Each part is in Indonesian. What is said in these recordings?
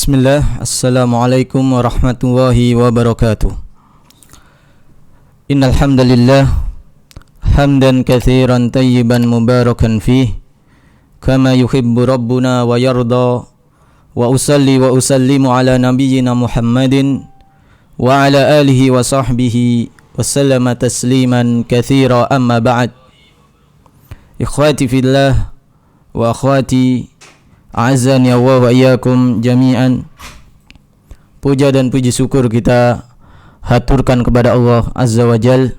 Bismillah, Assalamualaikum warahmatullahi wabarakatuh. Innal hamdalillah hamdan katsiran tayyiban mubarakan fih kama yuhibbu rabbuna wa yarda, wa usalli wa usallimu ala nabiyyina Muhammadin wa ala alihi wa sahbihi wa sallama tasliman katsira, amma ba'd. Ikhwati fillah wa akhwati a'azzani Allah wa iyyakum jami'an. Puja dan puji syukur kita haturkan kepada Allah Azza wa Jal.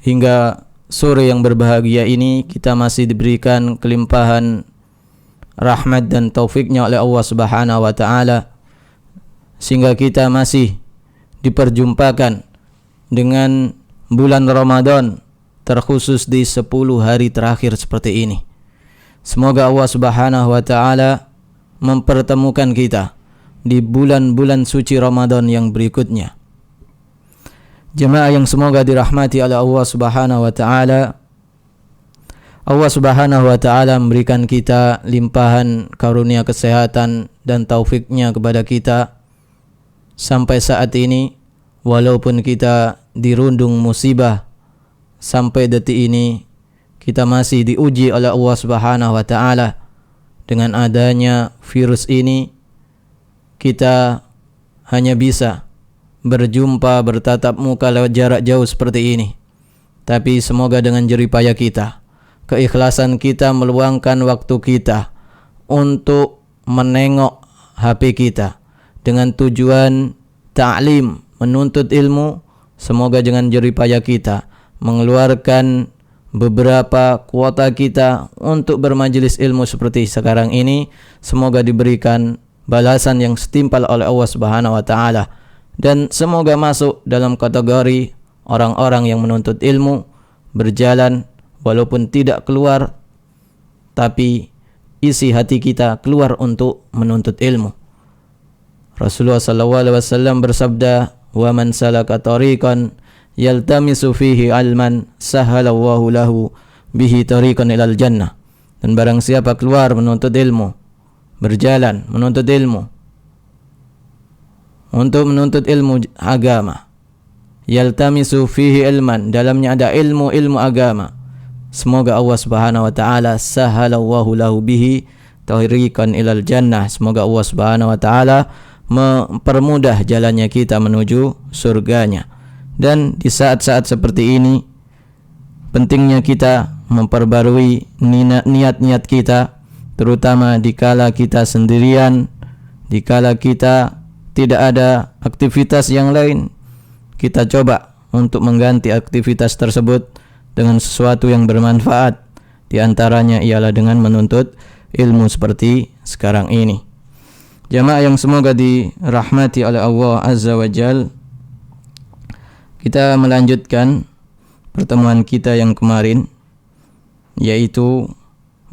Hingga sore yang berbahagia ini kita masih diberikan kelimpahan rahmat dan taufiknya oleh Allah Subhanahu wa ta'ala, sehingga kita masih diperjumpakan dengan bulan Ramadan, terkhusus di 10 hari terakhir seperti ini. Semoga Allah Subhanahu wa ta'ala mempertemukan kita di bulan-bulan suci Ramadan yang berikutnya. Jemaah yang semoga dirahmati oleh Allah Subhanahu wa ta'ala, Allah Subhanahu wa ta'ala memberikan kita limpahan karunia kesehatan dan taufiknya kepada kita sampai saat ini. Walaupun kita dirundung musibah, sampai detik ini kita masih diuji oleh Allah Subhanahu wa ta'ala. Dengan adanya virus ini, kita hanya bisa berjumpa, bertatap muka lewat jarak jauh seperti ini. Tapi semoga dengan jerih payah kita, keikhlasan kita meluangkan waktu kita untuk menengok HP kita dengan tujuan ta'lim, menuntut ilmu, semoga dengan jerih payah kita mengeluarkan beberapa kuota kita untuk bermajelis ilmu seperti sekarang ini. Semoga diberikan balasan yang setimpal oleh Allah Subhanahu wa ta'ala, dan semoga masuk dalam kategori orang-orang yang menuntut ilmu, berjalan walaupun tidak keluar, tapi isi hati kita keluar untuk menuntut ilmu. Rasulullah SAW bersabda, "Wa man salaka tariqan yaltamisu fihi alman sahalallahu lahu bihi tariqan ilal jannah." Dan barang siapa keluar menuntut ilmu, berjalan menuntut ilmu untuk menuntut ilmu agama, yaltamisu fihi ilman, dalamnya ada ilmu agama, semoga Allah Subhanahu wa ta'ala sahalallahu lahu bihi tariqan ilal jannah, semoga Allah Subhanahu wa ta'ala mempermudah jalannya kita menuju surganya. Dan di saat-saat seperti ini, pentingnya kita memperbarui niat-niat kita, terutama dikala kita sendirian, dikala kita tidak ada aktivitas yang lain. Kita coba untuk mengganti aktivitas tersebut dengan sesuatu yang bermanfaat. Di antaranya ialah dengan menuntut ilmu seperti sekarang ini. Jamaah yang semoga dirahmati oleh Allah Azza wa Jal, kita melanjutkan pertemuan kita yang kemarin, yaitu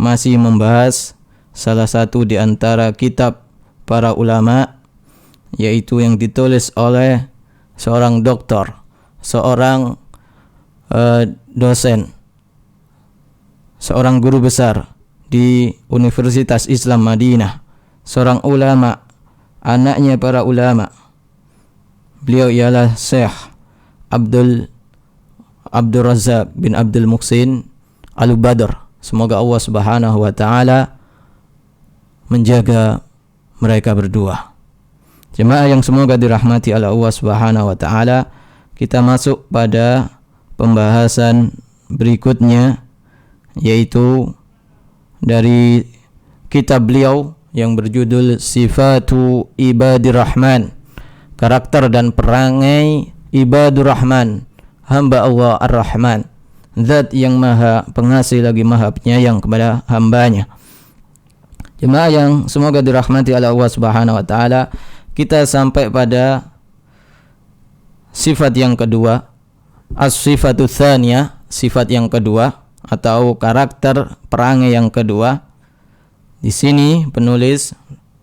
masih membahas salah satu di antara kitab para ulama, yaitu yang ditulis oleh seorang doktor, seorang dosen, seorang guru besar di Universitas Islam Madinah, seorang ulama, anaknya para ulama. Beliau ialah Syekh Abdul Razak bin Abdul Muhsin Al-Badr. Semoga Allah Subhanahu wa ta'ala menjaga mereka berdua. Jemaah yang semoga dirahmati oleh Allah Subhanahu wa ta'ala, kita masuk pada pembahasan berikutnya, yaitu dari kitab beliau yang berjudul Sifatu Ibadir Rahman, karakter dan perangai Ibadur Rahman, hamba Allah Ar-Rahman, zat yang maha pengasih lagi maha penyayang kepada hambanya. Jemaah yang semoga dirahmati oleh Allah Subhanahu wa ta'ala, kita sampai pada sifat yang kedua, as-sifatu tsaniyah, sifat yang kedua atau karakter perangai yang kedua. Di sini penulis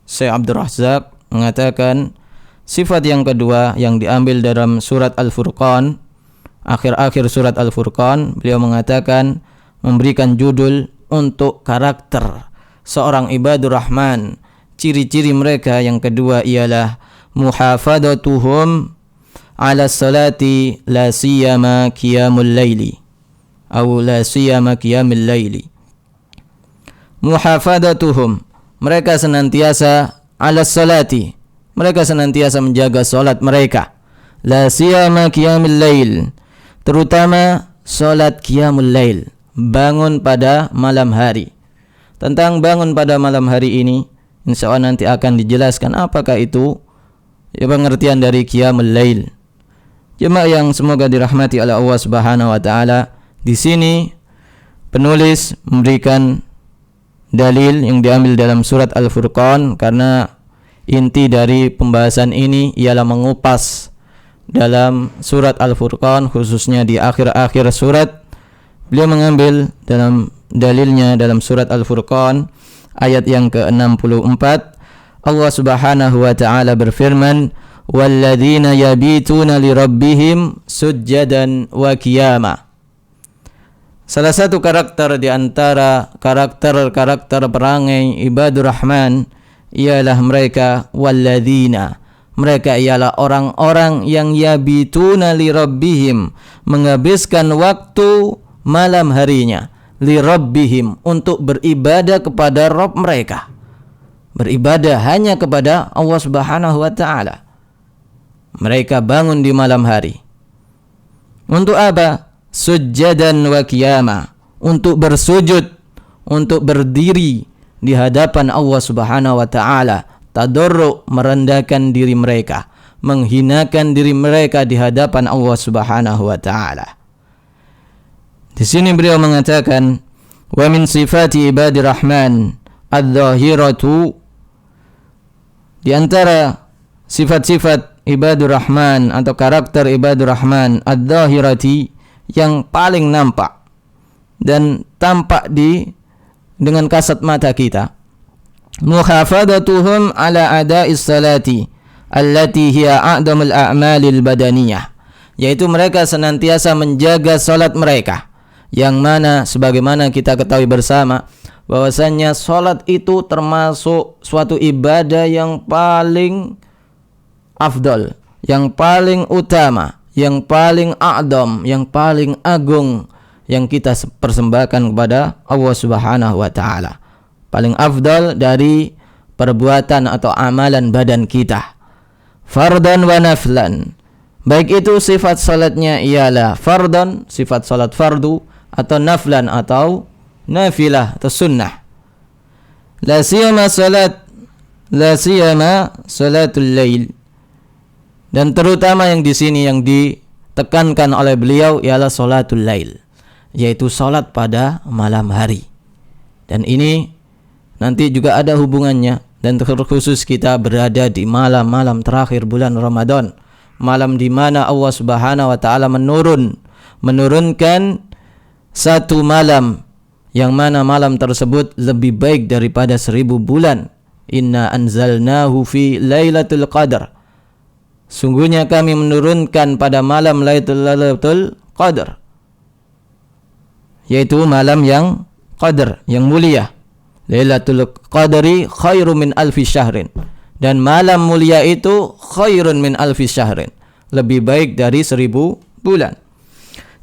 Syekh Abdul Razak mengatakan sifat yang kedua yang diambil dalam surat Al-Furqan, akhir-akhir surat Al-Furqan, beliau mengatakan, memberikan judul untuk karakter seorang ibadur rahman ciri-ciri mereka yang kedua ialah muhafadatuhum ala salati la siyama qiyamul laili atau la siyama qiyamul laili. Muhafadatuhum, mereka senantiasa ala salati, mereka senantiasa menjaga salat mereka. La siyama qiyamul lail, terutama salat qiyamul lail, bangun pada malam hari. Tentang bangun pada malam hari ini, insyaallah nanti akan dijelaskan apakah itu pengertian dari qiyamul lail. Jemaah yang semoga dirahmati oleh Allah Subhanahu wa taala, di sini penulis memberikan dalil yang diambil dalam surat Al-Furqan, karena inti dari pembahasan ini ialah mengupas dalam surat Al-Furqan, khususnya di akhir-akhir surat. Beliau mengambil dalam dalilnya dalam surat Al-Furqan ayat yang ke-64. Allah Subhanahu wa taala berfirman, walladzina yabituna lirabbihim sujjadan wa qiyama. Salah satu karakter di antara karakter perangai ibadur rahman ialah mereka walladzina, mereka ialah orang-orang yang yabituna lirabbihim, menghabiskan waktu malam harinya lirabbihim, untuk beribadah kepada Rabb mereka, beribadah hanya kepada Allah Subhanahu wa taala. Mereka bangun di malam hari untuk apa? Sujjadan wa qiyama, untuk bersujud, untuk berdiri di hadapan Allah Subhanahu wa taala, tadarru, merendahkan diri mereka, menghinakan diri mereka di hadapan Allah Subhanahu wa taala. Di sini beliau mengatakan, wa min sifati ibadir rahman adz-dzahiratu, di antara sifat-sifat ibadur rahman atau karakter ibadur rahman adz-dzahirati, yang paling nampak dan tampak dengan kasat mata kita, muhafadatuhum ala ada'is salati allati hiya a'damul a'malil badaniyah, yaitu mereka senantiasa menjaga salat mereka, yang mana sebagaimana kita ketahui bersama bahwasannya salat itu termasuk suatu ibadah yang paling afdal, yang paling utama, yang paling a'dam, yang paling agung, yang kita persembahkan kepada Allah Subhanahu wa taala. Paling afdal dari perbuatan atau amalan badan kita. Fardan wa naflan. Baik itu sifat salatnya ialah fardan, sifat salat fardu, atau naflan atau nafilah atau sunnah. La siyama salatul lail. Dan terutama yang di sini yang ditekankan oleh beliau ialah salatul lail, yaitu salat pada malam hari. Dan ini nanti juga ada hubungannya, dan terkhusus kita berada di malam-malam terakhir bulan Ramadan, malam di mana Allah Subhanahu wa taala menurunkan satu malam yang mana malam tersebut lebih baik daripada 1000 bulan. Inna anzalnahu fi lailatul qadar. Sungguhnya kami menurunkan pada malam Lailatul Qadar, yaitu malam yang qadar, yang mulia. Lailatul Qadri khairum min alfi syahrin. Dan malam mulia itu khairun min alfi syahrin, lebih baik dari 1000 bulan.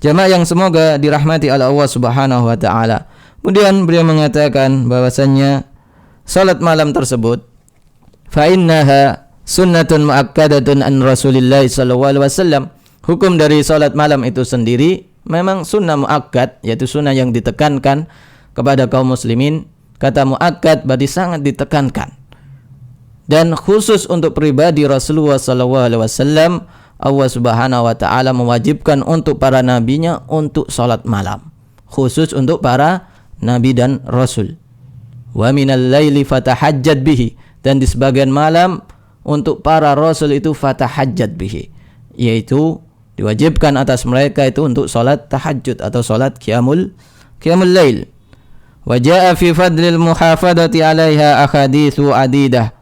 Jamaah yang semoga dirahmati oleh Allah Subhanahu wa taala. Kemudian beliau mengatakan bahwasannya salat malam tersebut fa innaha sunnatun muakkadatun an Rasulillah sallallahu alaihi wasallam. Hukum dari salat malam itu sendiri memang sunnah muakkad, yaitu sunnah yang ditekankan kepada kaum muslimin. Kata muakkad berarti sangat ditekankan. Dan khusus untuk pribadi Rasulullah sallallahu alaihi wasallam, Allah Subhanahu wa taala mewajibkan untuk para nabinya untuk salat malam. Khusus untuk para nabi dan rasul. Wa minal laili fatahajjad bihi, dan di sebagian malam untuk para rasul itu fatahajjad bihi, yaitu diwajibkan atas mereka itu untuk salat tahajud atau salat qiyamul lail. Wa jaa fi fadlil muhafadati 'alaiha ahaditsu adidah,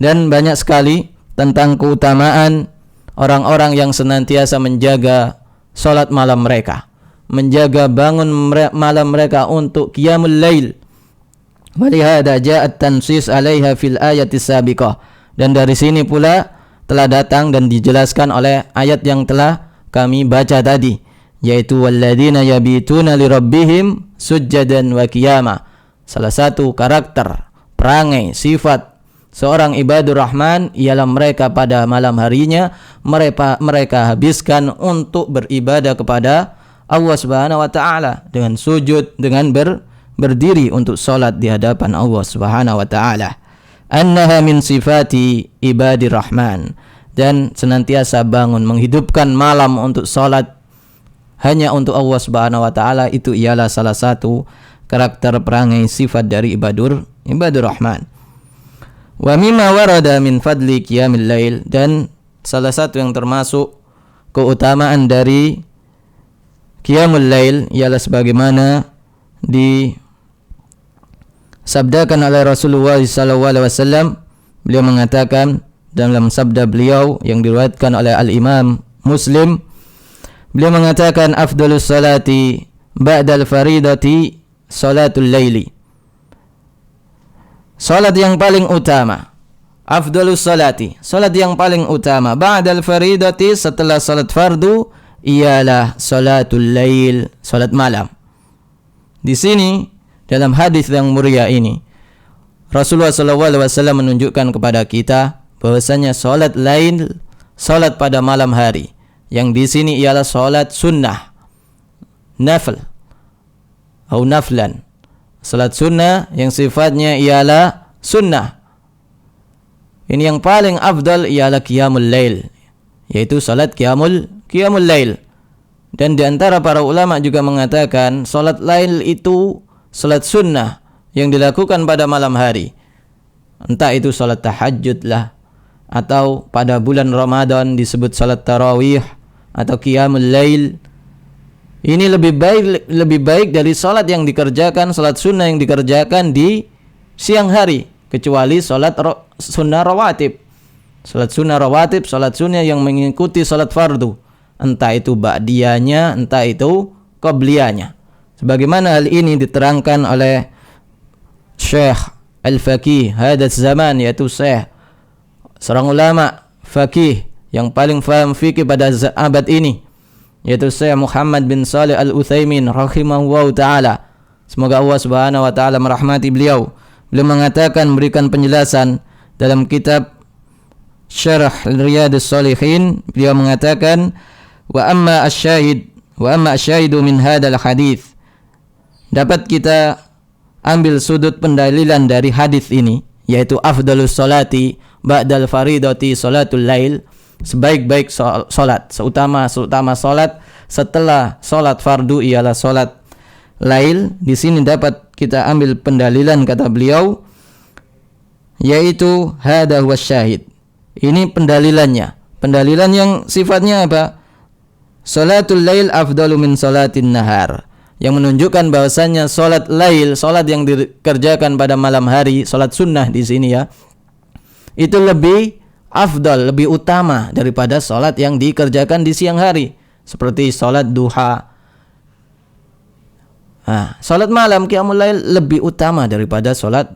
dan banyak sekali tentang keutamaan orang-orang yang senantiasa menjaga salat malam mereka, menjaga bangun malam mereka untuk qiyamul lail. Walihada ja'at tansis 'alaiha fil ayati sabiqah. Dan dari sini pula telah datang dan dijelaskan oleh ayat yang telah kami baca tadi, yaitu walladzina yabituna lirabbihim sujjadan wa qiyama. Salah satu karakter, perangai, sifat seorang ibadur rahman ialah mereka pada malam harinya mereka habiskan untuk beribadah kepada Allah Subhanahu wa taala dengan sujud, dengan berdiri untuk salat di hadapan Allah Subhanahu wa taala. Annaha min sifati ibadir rahman. Dan senantiasa bangun menghidupkan malam untuk salat hanya untuk Allah Subhanahu wa taala, itu ialah salah satu karakter perangai sifat dari ibadur rahman. Wa mimma warada min fadli qiyamil lail, dan salah satu yang termasuk keutamaan dari qiyamul lail ialah sebagaimana disabdakan oleh Rasulullah SAW. Beliau mengatakan dalam sabda beliau yang diriwayatkan oleh Al-Imam Muslim, beliau mengatakan afdalus salati ba'dal faridati salatul laili. Salat yang paling utama, afdalus salati, salat yang paling utama ba'dal faridati, setelah salat fardu, ialah salatul lail, salat malam. Di sini dalam hadis yang mulia ini Rasulullah SAW menunjukkan kepada kita bahwasanya salat lail, salat pada malam hari, yang di sini ialah salat sunnah, nafil atau naflan. Salat sunnah yang sifatnya ialah sunnah. Ini yang paling afdal ialah qiyamul lail, yaitu salat qiyamul lail. Dan di antara para ulama juga mengatakan salat lail itu salat sunnah yang dilakukan pada malam hari. Entah itu salat tahajud lah, atau pada bulan Ramadan disebut salat tarawih atau qiyamul lail. Ini lebih baik dari salat yang dikerjakan, salat sunnah yang dikerjakan di siang hari, kecuali salat sunnah rawatib. Salat sunnah rawatib, salat sunnah yang mengikuti salat fardu, entah itu ba'diyahnya, entah itu qabliyahnya. Sebagaimana hal ini diterangkan oleh Syekh Al-Faqih hadas zaman, yaitu Syekh, seorang ulama faqih yang paling faham fikih pada abad ini, yaitu Syekh Muhammad bin Shalih Al-Utsaimin rahimahullahu taala. Semoga Allah Subhanahu wa taala merahmati beliau. Beliau mengatakan, memberikan penjelasan dalam kitab Syarah Riyadhus Shalihin, beliau mengatakan wa amma asyahidu min hadzal hadits. Dapat kita ambil sudut pendalilan dari hadis ini, yaitu afdalus salati ba'dal faridati salatul lail, sebaik-baik salat, seutama salat setelah salat fardu ialah salat lail. Di sini dapat kita ambil pendalilan, kata beliau, yaitu hadza huwa syahid. Ini pendalilannya. Pendalilan yang sifatnya apa? Salatul lail afdalu min salatin nahar, yang menunjukkan bahwasannya salat lail, salat yang dikerjakan pada malam hari, salat sunnah di sini ya, itu lebih afdal, lebih utama daripada salat yang dikerjakan di siang hari, seperti salat duha. Salat malam qiyamul lail lebih utama daripada salat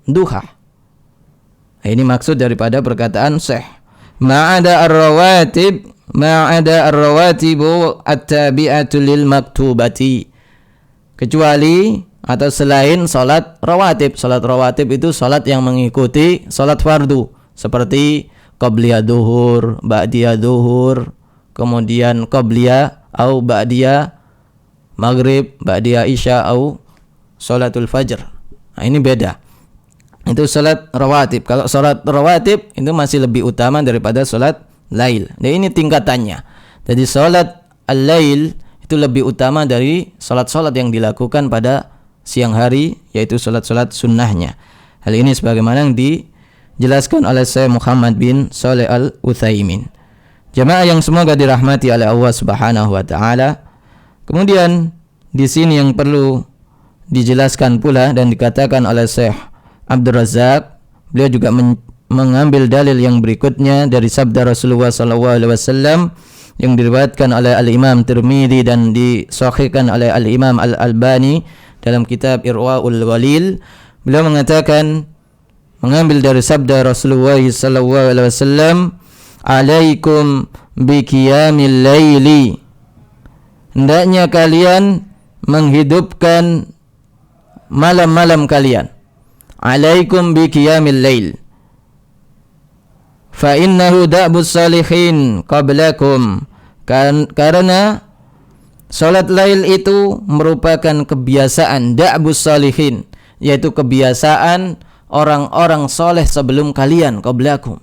duha. Ini maksud daripada perkataan Syekh. Ma'ada ar-rawatibu at-tabi'atu lil maktubati, kecuali atau selain salat rawatib. Salat rawatib itu salat yang mengikuti salat fardu, seperti qabliyah duhur, ba'diyah duhur, kemudian qabliyah atau ba'diyah maghrib, ba'diyah isya atau salatul fajr. Ini beda. Itu salat rawatib. Kalau salat rawatib itu masih lebih utama daripada salat lail. Dan ini tingkatannya. Jadi salat al-lail itu lebih utama dari salat-salat yang dilakukan pada siang hari, yaitu salat-salat sunnahnya. Hal ini sebagaimana yang dijelaskan oleh Syekh Muhammad bin Shalih Al-Utsaimin. Jamaah yang semoga dirahmati oleh Allah Subhanahu wa taala. Kemudian di sini yang perlu dijelaskan pula dan dikatakan oleh Syekh Abdul Razak, beliau juga mengambil dalil yang berikutnya dari sabda Rasulullah SAW yang diriwayatkan oleh Al-Imam Tirmidzi dan disahihkan oleh Al-Imam Al-Albani dalam kitab Irwaul Ghalil. Beliau mengatakan, mengambil dari sabda Rasulullah sallallahu alaihi wasallam, "Alaikum biqiyamil laili." Hendaknya kalian menghidupkan malam-malam kalian. Alaikum biqiyamil lail. Fa innahu da'bus salihin qablakum. Karena salat lail itu merupakan kebiasaan da'bus salihin, yaitu kebiasaan orang-orang soleh sebelum kalian, qablakum,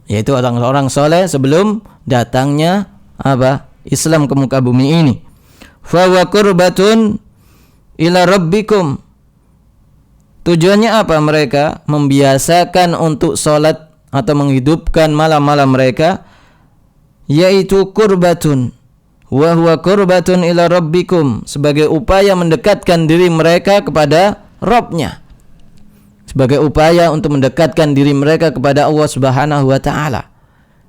yaitu orang-orang soleh sebelum datangnya Islam ke muka bumi ini. Fa wa qurbatun ila rabbikum. Tujuannya apa mereka membiasakan untuk salat atau menghidupkan malam-malam mereka, yaitu qurbatun wa huwa qurbatun ila rabbikum, sebagai upaya mendekatkan diri mereka kepada Rabb-nya, sebagai upaya untuk mendekatkan diri mereka kepada Allah Subhanahu wa taala.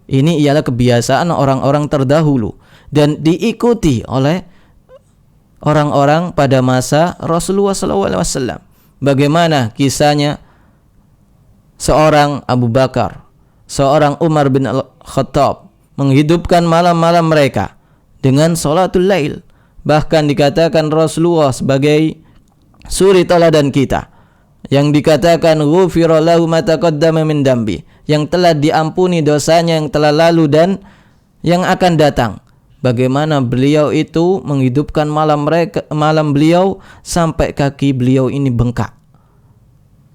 Ini ialah kebiasaan orang-orang terdahulu dan diikuti oleh orang-orang pada masa Rasulullah SAW. Bagaimana kisahnya seorang Abu Bakar, seorang Umar bin Khattab menghidupkan malam-malam mereka dengan salatul lail. Bahkan dikatakan Rasulullah sebagai suri teladan kita, yang dikatakan ghufira lahu ma taqaddama min dambi, yang telah diampuni dosanya yang telah lalu dan yang akan datang. Bagaimana beliau itu menghidupkan malam beliau sampai kaki beliau ini bengkak.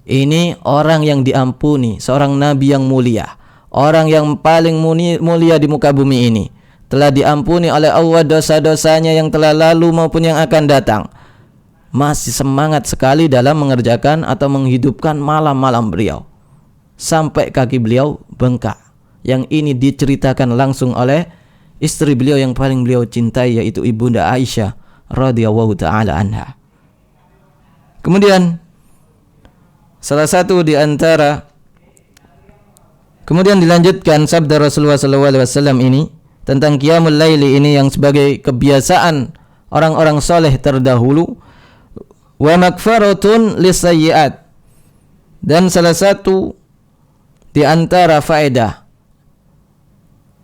Ini orang yang diampuni, seorang nabi yang mulia, orang yang paling mulia di muka bumi ini, telah diampuni oleh Allah dosa-dosanya yang telah lalu maupun yang akan datang. Masih semangat sekali dalam mengerjakan atau menghidupkan malam-malam beliau sampai kaki beliau bengkak. Yang ini diceritakan langsung oleh istri beliau yang paling beliau cintai, yaitu Ibunda Aisyah radhiyallahu taala anha. Kemudian salah satu di antara, kemudian dilanjutkan sabda Rasulullah SAW ini tentang qiyamul laili ini yang sebagai kebiasaan orang-orang soleh terdahulu. Wa makfaratun lisayyi'at, dan salah satu di antara faedah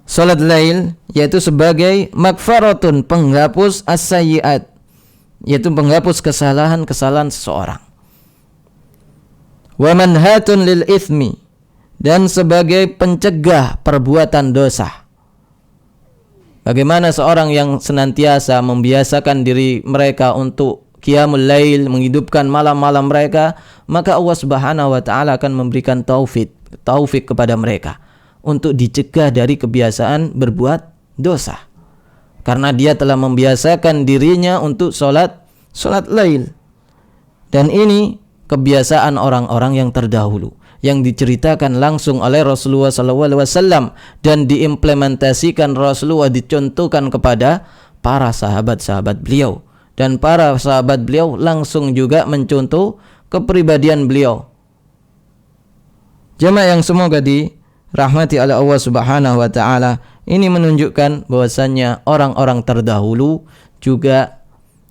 salat lail yaitu sebagai makfaratun, penghapus as-sayyi'at, yaitu penghapus kesalahan-kesalahan seseorang. Wa manhatun lil itsmi, dan sebagai pencegah perbuatan dosa. Bagaimana seorang yang senantiasa membiasakan diri mereka untuk qiyamul lail, menghidupkan malam-malam mereka, maka Allah Subhanahu wa taala akan memberikan taufik kepada mereka untuk dicegah dari kebiasaan berbuat dosa. Karena dia telah membiasakan dirinya untuk salat lail. Dan ini kebiasaan orang-orang yang terdahulu yang diceritakan langsung oleh Rasulullah SAW dan diimplementasikan Rasulullah, dicontohkan kepada para sahabat-sahabat beliau. Dan para sahabat beliau langsung juga mencontoh kepribadian beliau. Jemaah yang semoga dirahmati oleh Allah Subhanahu wa taala, ini menunjukkan bahwasannya orang-orang terdahulu juga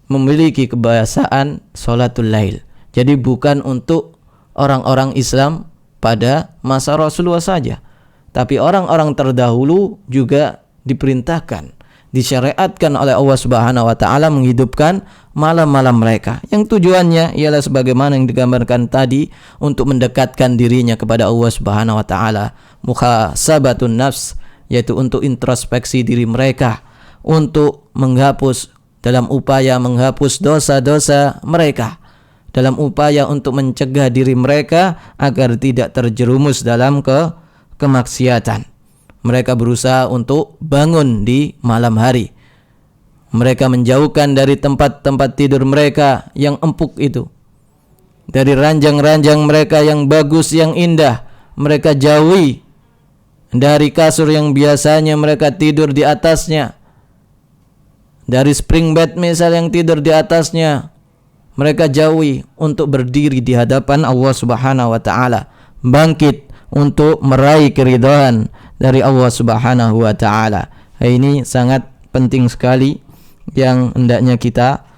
memiliki kebiasaan salatul lail. Jadi bukan untuk orang-orang Islam pada masa Rasulullah saja, tapi orang-orang terdahulu juga diperintahkan, disyariatkan oleh Allah Subhanahu wa taala menghidupkan malam-malam mereka, yang tujuannya ialah sebagaimana yang digambarkan tadi, untuk mendekatkan dirinya kepada Allah Subhanahu wa taala, muhasabatun nafs, yaitu untuk introspeksi diri mereka, untuk menghapus, dalam upaya menghapus dosa-dosa mereka, dalam upaya untuk mencegah diri mereka agar tidak terjerumus dalam kemaksiatan. Mereka berusaha untuk bangun di malam hari. Mereka menjauhkan dari tempat-tempat tidur mereka yang empuk itu, dari ranjang-ranjang mereka yang bagus, yang indah. Mereka jauhi dari kasur yang biasanya mereka tidur di atasnya, dari spring bed misal yang tidur di atasnya. Mereka jauhi untuk berdiri di hadapan Allah Subhanahu wa taala, bangkit untuk meraih keridhaan dari Allah Subhanahu wa taala. Ini sangat penting sekali yang hendaknya kita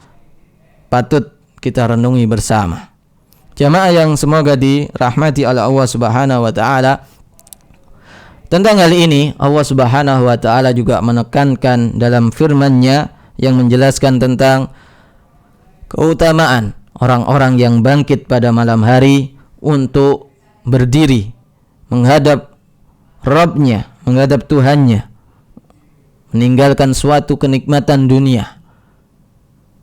patut kita renungi bersama. Jamaah yang semoga dirahmati oleh Allah Subhanahu wa taala, tentang hal ini Allah Subhanahu wa taala juga menekankan dalam firman-Nya yang menjelaskan tentang keutamaan orang-orang yang bangkit pada malam hari untuk berdiri menghadap Rabb-Nya, menghadap Tuhan-Nya, meninggalkan suatu kenikmatan dunia,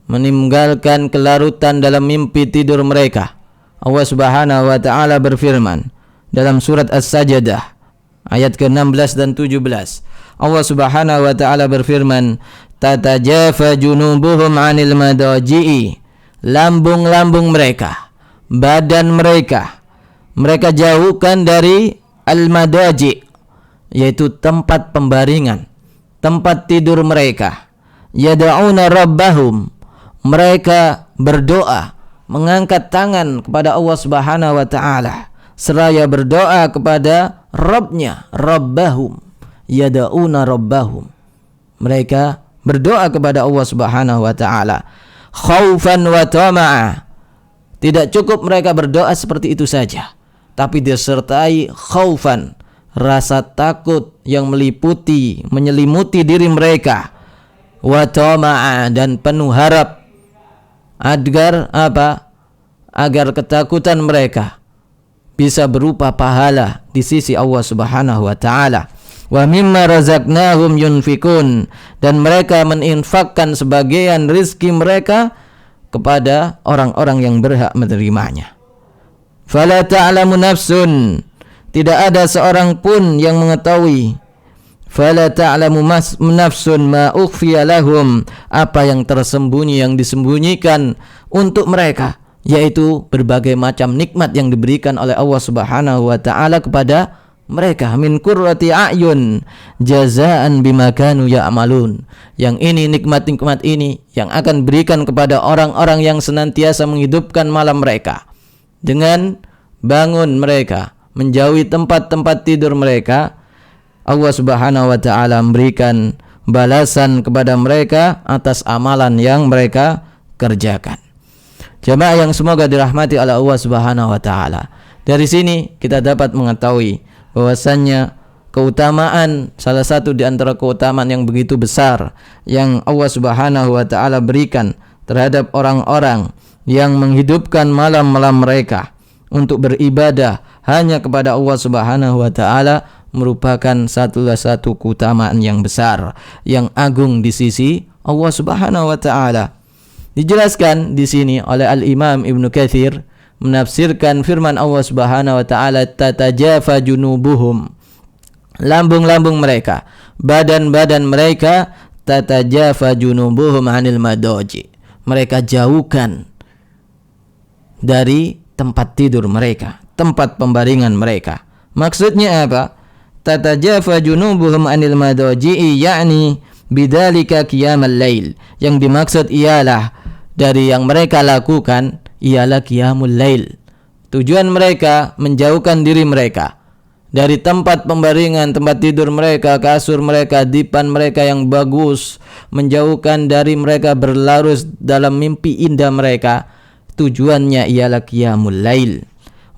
meninggalkan kelarutan dalam mimpi tidur mereka. Allah Subhanahu wa taala berfirman dalam surat As-Sajdah ayat ke-16 dan 17. Allah Subhanahu wa taala berfirman, "Tatajafa junubuhum 'anil madaji'i." Lambung-lambung mereka, badan mereka, mereka jauhkan dari al-madaji', yaitu tempat pembaringan, tempat tidur mereka. Yad'una rabbahum, mereka berdoa, mengangkat tangan kepada Allah Subhanahu wa taala seraya berdoa kepada Rabb-Nya. Rabbahum, yad'una rabbahum, mereka berdoa kepada Allah Subhanahu wa taala khaufan wa tama'a. Tidak cukup mereka berdoa seperti itu saja, tapi disertai khaufan, rasa takut yang meliputi, menyelimuti diri mereka, wa tama'a, dan penuh harap agar apa? Agar ketakutan mereka bisa berupa pahala di sisi Allah Subhanahu wa taala. Wa mimma razaqnahum yunfikun, dan mereka menginfakkan sebagian rizki mereka kepada orang-orang yang berhak menerimanya. Fala ta'lamu nafsun, tidak ada seorang pun yang mengetahui. Fala ta'lamu nafsun ma ukhfiya lahum, apa yang tersembunyi, yang disembunyikan untuk mereka, yaitu berbagai macam nikmat yang diberikan oleh Allah Subhanahu wa taala kepada mereka, min qurrati a'yun jazaan bima kanu ya'malun. Yang ini, nikmat-nikmat ini yang akan berikan kepada orang-orang yang senantiasa menghidupkan malam mereka dengan bangun mereka, menjauhi tempat-tempat tidur mereka. Allah Subhanahu wa taala memberikan balasan kepada mereka atas amalan yang mereka kerjakan. Jamaah yang semoga dirahmati oleh Allah Subhanahu wa taala, dari sini kita dapat mengetahui bahwasannya keutamaan, salah satu di antara keutamaan yang begitu besar yang Allah Subhanahu wa taala berikan terhadap orang-orang yang menghidupkan malam-malam mereka untuk beribadah hanya kepada Allah Subhanahu wa taala, merupakan satu keutamaan yang besar, yang agung di sisi Allah Subhanahu wa taala. Dijelaskan di sini oleh Al-Imam Ibnu Katsir menafsirkan firman Allah Subhanahu wa taala, tatajafa junubuhum, lambung-lambung mereka, badan-badan mereka, tatajafa junubuhum 'anil madaji, mereka jauhkan dari tempat tidur mereka, tempat pembaringan mereka. Maksudnya apa? Tatajafa junubuhum 'anil madaji, yakni bidzalika qiyamal lail. Yang dimaksud ialah dari yang mereka lakukan ialah qiyamul lail. Tujuan mereka menjauhkan diri mereka dari tempat pembaringan, tempat tidur mereka, kasur mereka, dipan mereka yang bagus, menjauhkan dari mereka berlarut dalam mimpi indah mereka. Tujuannya ialah qiyamul lail.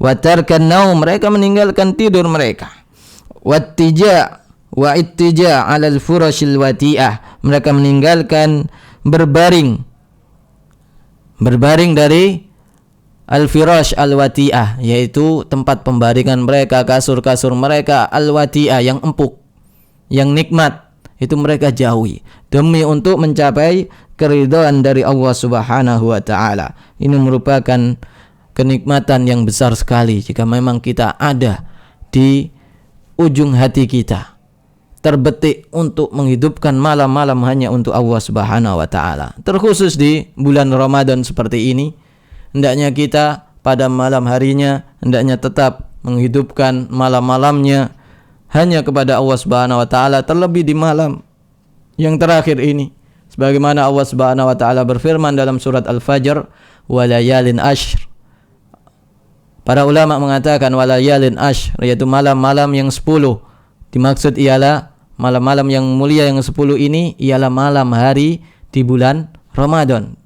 Wa tarkan naum, mereka meninggalkan tidur mereka. Wattija wa ittija 'alal furashil wati'ah, mereka meninggalkan berbaring dari al-firash al-wati'ah, yaitu tempat pembaringan mereka, kasur-kasur mereka, al-wati'ah, yang empuk, yang nikmat, itu mereka jauhi demi untuk mencapai keridhaan dari Allah Subhanahu wa taala. Ini merupakan kenikmatan yang besar sekali jika memang kita ada di ujung hati kita terbetik untuk menghidupkan malam-malam hanya untuk Allah Subhanahu wa taala. Terkhusus di bulan Ramadan seperti ini, hendaknya kita pada malam harinya hendaknya tetap menghidupkan malam-malamnya hanya kepada Allah Subhanahu wa taala, terlebih di malam yang terakhir ini. Sebagaimana Allah Subhanahu wa taala berfirman dalam surat Al-Fajr, walayalin ashr. Para ulama mengatakan walayalin ashr, yaitu malam-malam yang 10. Dimaksud ialah malam-malam yang mulia yang 10 ini ialah malam hari di bulan Ramadan.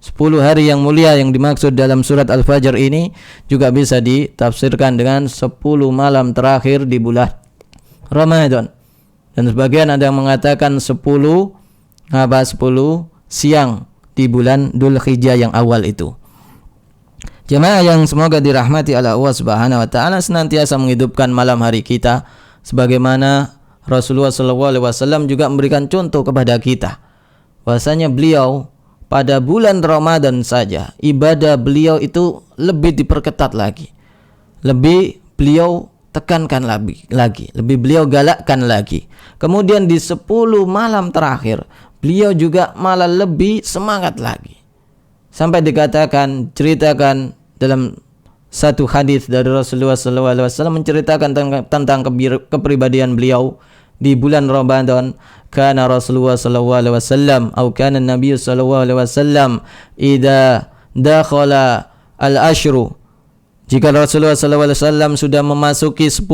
10 hari yang mulia yang dimaksud dalam surat Al-Fajr ini juga bisa ditafsirkan dengan 10 malam terakhir di bulan Ramadan. Dan sebagian ada yang mengatakan 10 siang di bulan Dzulhijjah yang awal itu. Jemaah yang semoga dirahmati oleh Allah Subhanahu wa taala, senantiasa menghidupkan malam hari kita sebagaimana Rasulullah SAW juga memberikan contoh kepada kita. Bahwasanya beliau pada bulan Ramadan saja ibadah beliau itu lebih diperketat lagi. Lebih beliau tekankan lagi, lebih beliau galakkan lagi. Kemudian di 10 malam terakhir beliau juga malah lebih semangat lagi. Sampai ceritakan dalam satu hadis dari Rasulullah SAW menceritakan tentang kepribadian beliau di bulan Ramadan. Kana Rasulullah SAW atau kana Nabi SAW idza dakhala al-ashru, jika Rasulullah SAW sudah memasuki 10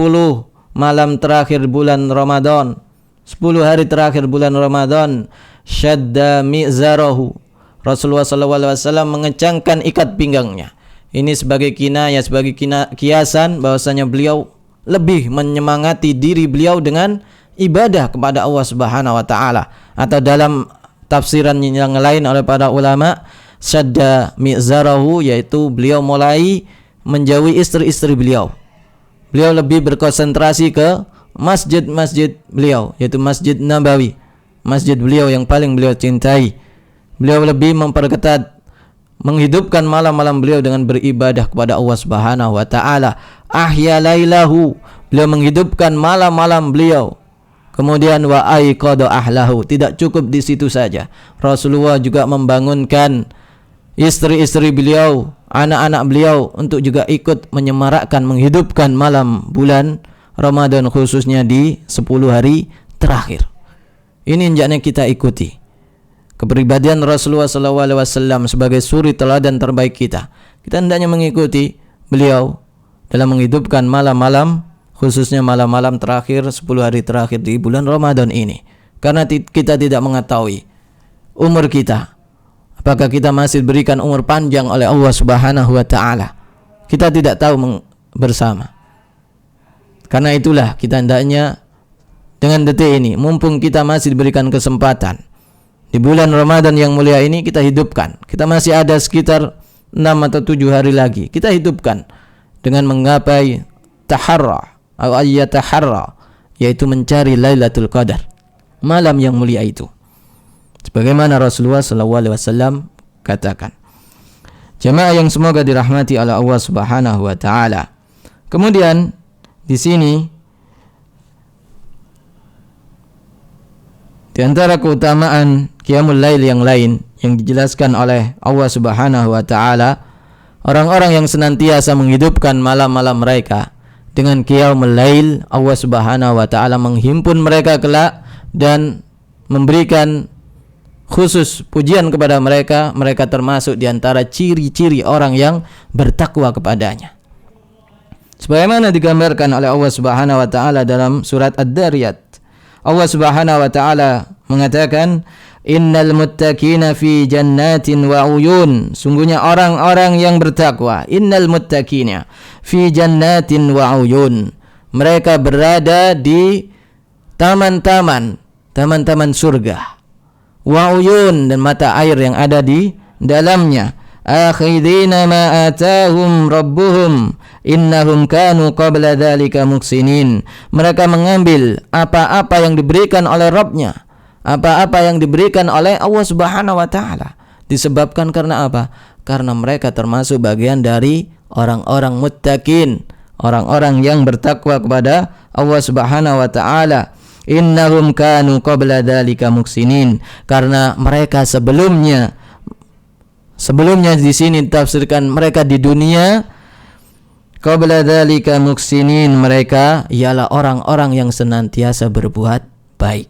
malam terakhir bulan Ramadan, 10 hari terakhir bulan Ramadan, syadda mi'zarahu, Rasulullah SAW mengencangkan ikat pinggangnya. Ini sebagai kinayah, sebagai kiasan bahwasanya beliau lebih menyemangati diri beliau dengan ibadah kepada Allah Subhanahu wa taala. Atau dalam tafsiran yang lain oleh para ulama, syadda mi'zarahu, yaitu beliau mulai menjauhi istri-istri beliau. Beliau lebih berkonsentrasi ke masjid-masjid beliau, yaitu Masjid Nabawi, masjid beliau yang paling beliau cintai. Beliau lebih memperketat, menghidupkan malam-malam beliau dengan beribadah kepada Allah Subhanahu wa taala. Ahya lailahu, beliau menghidupkan malam-malam beliau. Kemudian wa aiqadha ahlahu, tidak cukup di situ saja. Rasulullah juga membangunkan istri-istri beliau, anak-anak beliau untuk juga ikut menyemarakkan, menghidupkan malam bulan Ramadan, khususnya di 10 hari terakhir. Ini hendaknya kita ikuti kepribadian Rasulullah SAW sebagai suri teladan terbaik kita. Kita hendaknya mengikuti beliau dalam menghidupkan malam-malam, khususnya malam-malam terakhir, 10 hari terakhir di bulan Ramadan ini. Karena kita tidak mengetahui umur kita, apakah kita masih diberikan umur panjang oleh Allah Subhanahu wa taala. Kita tidak tahu bersama. Karena itulah kita hendaknya dengan detik ini, mumpung kita masih diberikan kesempatan di bulan Ramadan yang mulia ini, kita hidupkan. Kita masih ada sekitar 6 atau 7 hari lagi. Kita hidupkan dengan menggapai taharra atau ayyataharra, yaitu mencari Lailatul Qadar, malam yang mulia itu. Sebagaimana Rasulullah SAW katakan. Jemaah yang semoga dirahmati oleh Allah Subhanahu wa taala. Kemudian di sini di antara keutamaan Qiyamul Lail yang lain yang dijelaskan oleh Allah Subhanahu wa taala, orang-orang yang senantiasa menghidupkan malam-malam mereka dengan Qiyamul Lail, Allah Subhanahu wa taala menghimpun mereka kelak dan memberikan khusus pujian kepada mereka. Mereka termasuk di antara ciri-ciri orang yang bertakwa kepadanya. Sebagaimana digambarkan oleh Allah Subhanahu wa taala dalam surat Ad-Dariyat. Allah Subhanahu wa taala mengatakan, innal muttaqina fi jannatin wa uyun, sungguhnya orang-orang yang bertakwa, innal muttaqina fi jannatin wa uyun, mereka berada di taman-taman surga, wa uyun, dan mata air yang ada di dalamnya, akhidina ma atahum rabbuhum innahum kanu qabla dzalika muksinin, mereka mengambil apa-apa yang diberikan oleh Rabbnya, apa-apa yang diberikan oleh Allah Subhanahu wa taala. Disebabkan karena apa? Karena mereka termasuk bagian dari orang-orang muttaqin, orang-orang yang bertakwa kepada Allah Subhanahu wa taala. Innahum kanu qabla dzalika muksinin, karena mereka sebelumnya di sini ditafsirkan mereka di dunia, qabla dzalika muksinin, mereka ialah orang-orang yang senantiasa berbuat baik.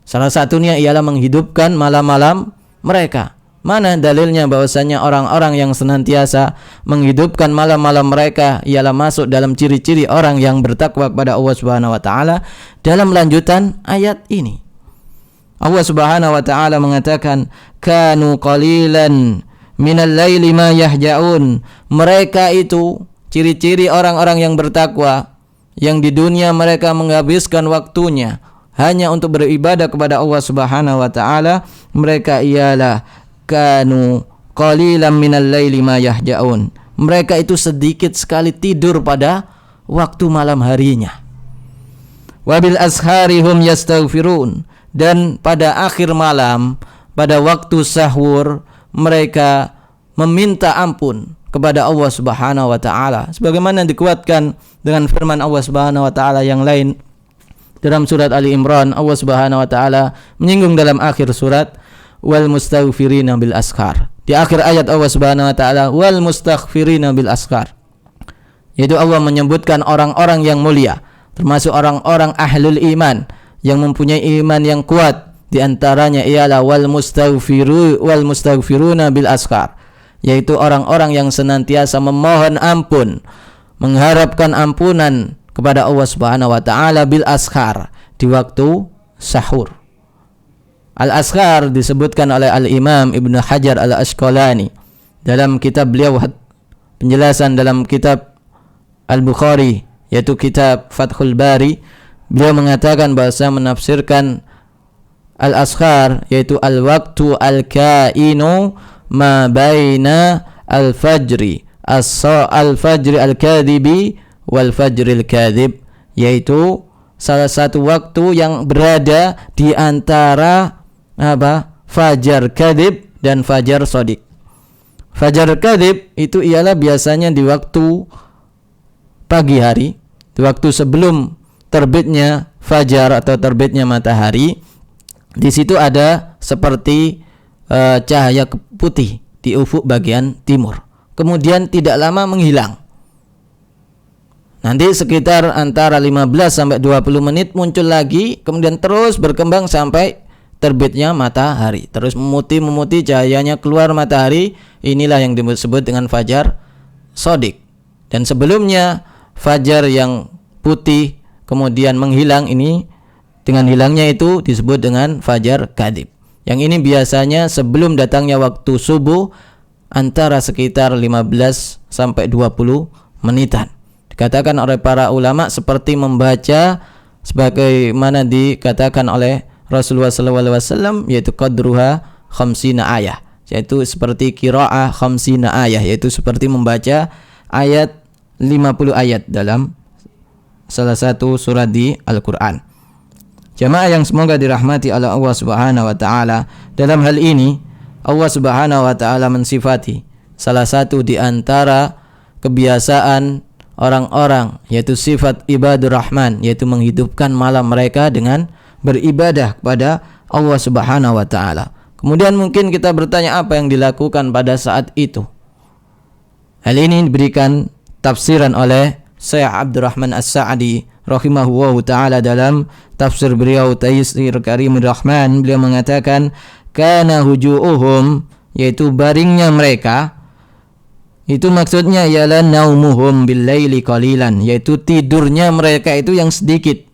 Salah satunya ialah menghidupkan malam-malam mereka. Mana dalilnya bahwasanya orang-orang yang senantiasa menghidupkan malam-malam mereka ialah masuk dalam ciri-ciri orang yang bertakwa kepada Allah Subhanahu wa taala? Dalam lanjutan ayat ini, Allah Subhanahu wa taala mengatakan, kanu qalilan minal laili ma yahja'un. Mereka itu ciri-ciri orang-orang yang bertakwa, yang di dunia mereka menghabiskan waktunya hanya untuk beribadah kepada Allah Subhanahu wa taala. Mereka ialah kanu qalilan minal laili ma yahja'un. Mereka itu sedikit sekali tidur pada waktu malam harinya. Wabil asharihum yastaghfirun. Dan pada akhir malam, pada waktu sahur, mereka meminta ampun kepada Allah Subhanahu wa taala, sebagaimana dikuatkan dengan firman Allah Subhanahu wa taala yang lain dalam surat Ali Imran. Allah Subhanahu wa taala menyinggung dalam akhir surat, wal mustaghfirina bil ashar. Di akhir ayat Allah Subhanahu wa taala, wal mustaghfirina bil ashar, yaitu Allah menyebutkan orang-orang yang mulia, termasuk orang-orang ahlul iman yang mempunyai iman yang kuat. Di antaranya ialah wal mustaghfiruna bil ashar, yaitu orang-orang yang senantiasa memohon ampun, mengharapkan ampunan kepada Allah Subhanahu wa taala bil ashar, di waktu sahur. Al-ashar disebutkan oleh Al-Imam Ibnu Hajar Al-Asqalani dalam kitab beliau penjelasan dalam kitab Al-Bukhari, yaitu kitab Fathul Bari. Beliau mengatakan bahasa menafsirkan al-ashar yaitu al-waktu al-kainu ma baina al-fajri al-fajri al-kadhibi wal fajri al-kadhib, yaitu salah satu waktu yang berada di antara fajar kadhib dan fajar shadiq. Fajar kadhib itu ialah biasanya di waktu pagi hari, di waktu sebelum terbitnya fajar atau terbitnya matahari. Di situ ada seperti cahaya putih di ufuk bagian timur, kemudian tidak lama menghilang. Nanti sekitar antara 15 sampai 20 menit muncul lagi, kemudian terus berkembang sampai terbitnya matahari, terus memutih cahayanya keluar matahari. Inilah yang disebut dengan fajar shadiq. Dan sebelumnya fajar yang putih kemudian menghilang, ini dengan hilangnya itu disebut dengan fajar kadhib. Yang ini biasanya sebelum datangnya waktu subuh, antara sekitar 15 sampai 20 menitan. Dikatakan oleh para ulama seperti membaca sebagaimana dikatakan oleh Rasulullah SAW, yaitu qadruha khamsina ayah, yaitu seperti qiraah khamsina ayah, yaitu seperti membaca ayat 50 ayat dalam salah satu surat di Al-Quran. Jamaah yang semoga dirahmati oleh Allah Subhanahu wa taala, dalam hal ini Allah Subhanahu wa taala mensifati salah satu di antara kebiasaan orang-orang, yaitu sifat ibadur rahman, yaitu menghidupkan malam mereka dengan beribadah kepada Allah Subhanahu wa taala. Kemudian mungkin kita bertanya, apa yang dilakukan pada saat itu? Hal ini diberikan tafsiran oleh Syekh Abdurrahman As-Sa'di rahimahullahu taala dalam tafsir beliau Taysir Karimur Rahman. Beliau mengatakan kana hujuuhum, yaitu baringnya mereka, itu maksudnya ialah naumuhum bil laili qalilan, yaitu tidurnya mereka itu yang sedikit.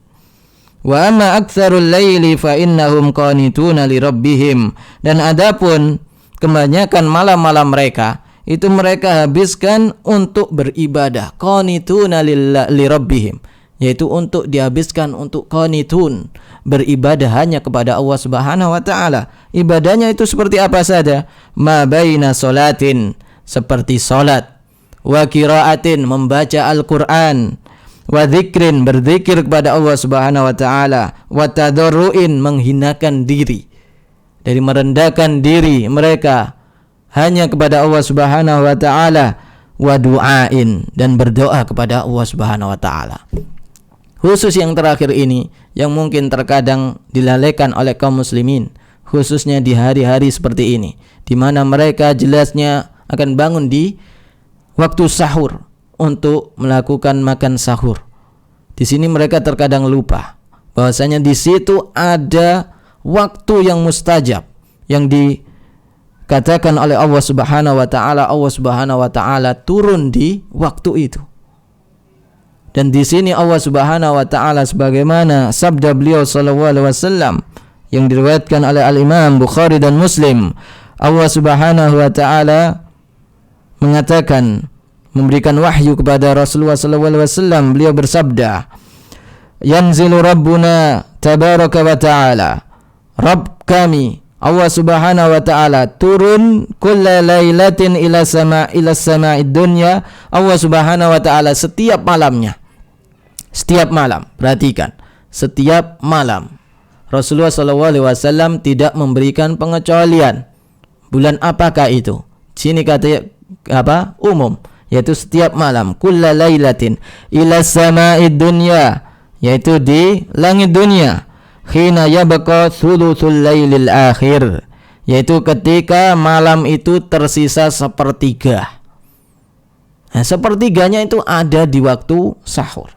Wa amma aktsarul laili fa innahum qanituna li rabbihim, dan adapun kebanyakan malam-malam mereka itu mereka habiskan untuk beribadah, qanituna li rabbihim, yaitu untuk dihabiskan untuk qanitun, beribadah hanya kepada Allah Subhanahu wa taala. Ibadahnya itu seperti apa saja? Ma baina salatin, seperti salat, wa qiraatin, membaca Al-Qur'an, wa dzikrin, berzikir kepada Allah Subhanahu wa taala, wa tadarruin, menghinakan diri, dari merendahkan diri mereka hanya kepada Allah Subhanahu wa taala, wa du'ain, dan berdoa kepada Allah Subhanahu wa taala. Khusus yang terakhir ini yang mungkin terkadang dilalaikan oleh kaum muslimin, khususnya di hari-hari seperti ini, di mana mereka jelasnya akan bangun di waktu sahur untuk melakukan makan sahur. Di sini mereka terkadang lupa bahwasanya di situ ada waktu yang mustajab yang dikatakan oleh Allah Subhanahu wa taala. Allah Subhanahu wa taala turun di waktu itu. Dan di sini Allah Subhanahu wa taala, sebagaimana sabda beliau sallallahu alaihi wasallam yang diriwayatkan oleh Al-Imam Bukhari dan Muslim, Allah Subhanahu wa taala mengatakan, memberikan wahyu kepada Rasulullah sallallahu alaihi wasallam, beliau bersabda, yanzilu rabbuna tabaraka wa ta'ala, Rabb kami Allah Subhanahu wa taala turun kulla lailatin ila sama'id dunya. Allah Subhanahu wa taala setiap malamnya, setiap malam, perhatikan, setiap malam Rasulullah sallallahu alaihi wasallam tidak memberikan pengecualian. Bulan apakah itu? Sini kata apa? Umum, yaitu setiap malam, kulla lailatin ila sama'id dunya, yaitu di langit dunia, khina yabqa thuluthul lailil akhir, yaitu ketika malam itu tersisa sepertiga. Nah, sepertiganya itu ada di waktu sahur.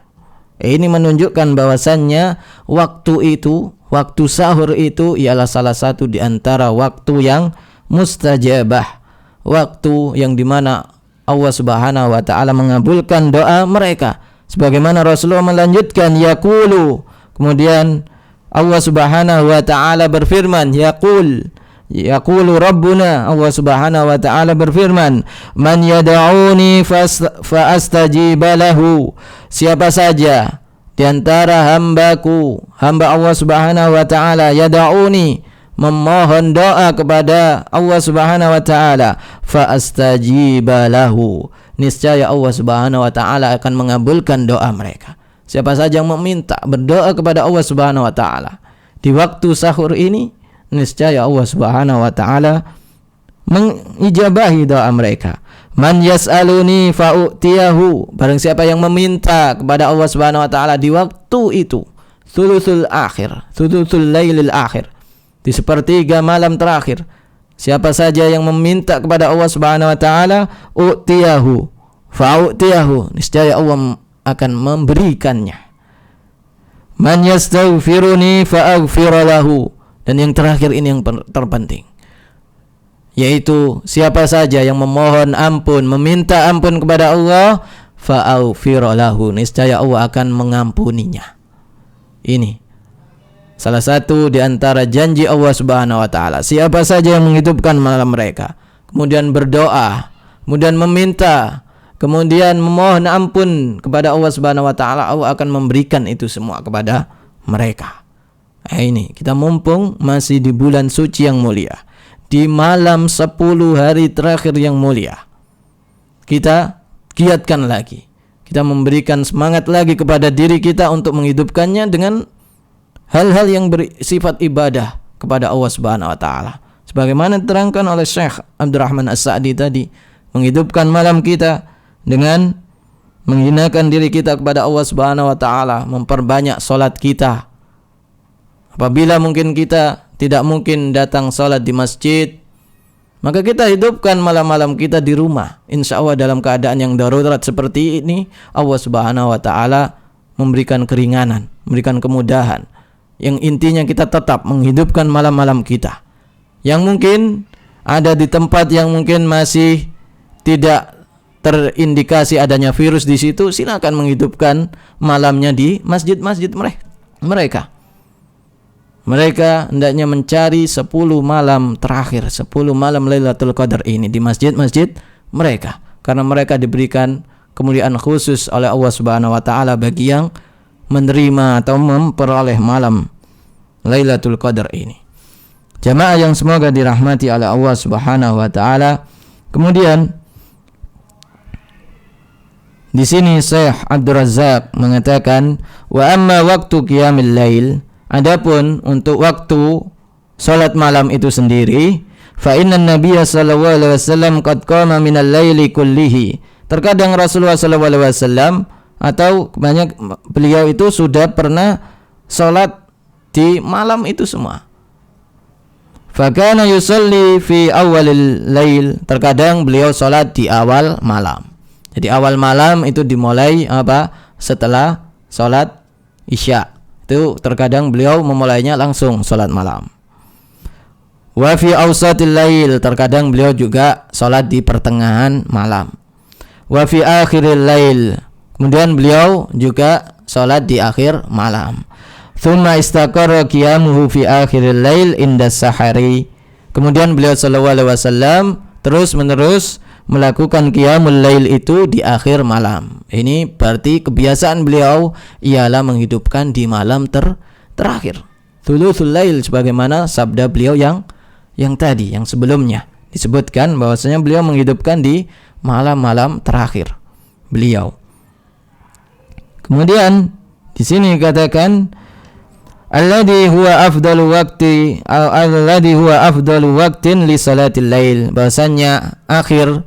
Ini menunjukkan bahwasannya waktu itu, waktu sahur itu ialah salah satu di antara waktu yang mustajabah, waktu yang dimana Allah Subhanahu wa ta'ala mengabulkan doa mereka. Sebagaimana Rasulullah melanjutkan, yaqulu, kemudian Allah Subhanahu wa ta'ala berfirman, yaqulu Rabbuna, Allah Subhanahu wa ta'ala berfirman, man yad'uni fa'astajiba lahu, siapa saja di antara hambaku, hamba Allah Subhanahu wa ta'ala, yad'uni, memohon doa kepada Allah Subhanahu wa ta'ala, fa'astajiba lahu, niscaya Allah Subhanahu wa ta'ala akan mengabulkan doa mereka. Siapa saja yang meminta, berdoa kepada Allah Subhanahu wa ta'ala di waktu sahur ini, niscaya Allah Subhanahu wa ta'ala mengijabahi doa mereka. Man yas'aluni fa'u'tiyahu, barang siapa yang meminta kepada Allah Subhanahu wa ta'ala di waktu itu, thuluthul akhir, thuluthul lailil akhir, di sepertiga malam terakhir, siapa saja yang meminta kepada Allah Subhanahu wa ta'ala, u'tiyahu fa'u'tiyahu, niscaya Allah akan memberikannya. Man yastaghfiruni fa'aghfir lahu, dan yang terakhir ini yang terpenting, yaitu siapa saja yang memohon ampun, meminta ampun kepada Allah, fa'aghfir lahu, niscaya Allah akan mengampuninya. Ini salah satu di antara janji Allah Subhanahu wa ta'ala. Siapa saja yang menghidupkan malam mereka, kemudian berdoa, kemudian meminta, kemudian memohon ampun kepada Allah Subhanahu wa ta'ala, Allah akan memberikan itu semua kepada mereka. Nah, ini kita mumpung masih di bulan suci yang mulia, di malam 10 hari terakhir yang mulia, kita giatkan lagi, kita memberikan semangat lagi kepada diri kita untuk menghidupkannya dengan hal-hal yang bersifat ibadah kepada Allah Subhanahu wa ta'ala. Sebagaimana diterangkan oleh Syekh Abdurrahman As-Sa'di tadi, menghidupkan malam kita dengan menghinakan diri kita kepada Allah Subhanahu wa ta'ala, memperbanyak salat kita. Apabila mungkin kita tidak mungkin datang salat di masjid, maka kita hidupkan malam-malam kita di rumah. Insya Allah dalam keadaan yang darurat seperti ini, Allah Subhanahu wa ta'ala memberikan keringanan, memberikan kemudahan. Yang intinya kita tetap menghidupkan malam-malam kita. Yang mungkin ada di tempat yang mungkin masih tidak terindikasi adanya virus di situ, silakan menghidupkan malamnya di masjid-masjid mereka. Mereka hendaknya mencari 10 malam terakhir, 10 malam Lailatul Qadar ini di masjid-masjid mereka, karena mereka diberikan kemuliaan khusus oleh Allah Subhanahu wa ta'ala bagi yang menerima atau memperoleh malam Lailatul Qadar ini. Jamaah yang semoga dirahmati oleh Allah Subhanahu wa ta'ala. Kemudian di sini Syekh Abdul Razzaq mengatakan, wa amma waktu qiyamil lail, adapun untuk waktu salat malam itu sendiri, fa inna nabiyya sallallahu alaihi wasallam qad qama minal laili kullihi. Terkadang Rasulullah sallallahu alaihi wasallam atau banyak beliau itu sudah pernah salat di malam itu semua. Fa kana yusalli fi awalil lail, terkadang beliau salat di awal malam. Jadi awal malam itu dimulai apa? Setelah salat Isya. Itu terkadang beliau memulainya langsung salat malam. Wa fi awsatil lail, terkadang beliau juga salat di pertengahan malam. Wa fi akhiril lail, kemudian beliau juga salat di akhir malam. Tsumma istaqarra qiyamuhu fi akhiril lail inda sahari. Kemudian beliau sallallahu alaihi wasallam terus menerus melakukan qiyamul lail itu di akhir malam. Ini berarti kebiasaan beliau ialah menghidupkan di malam terakhir. Thuluthul lail, sebagaimana sabda beliau yang tadi, yang sebelumnya disebutkan bahwasanya beliau menghidupkan di malam-malam terakhir beliau. Kemudian di sini katakan alladhi huwa afdalu waqtin li salatil lail, bahwasanya akhir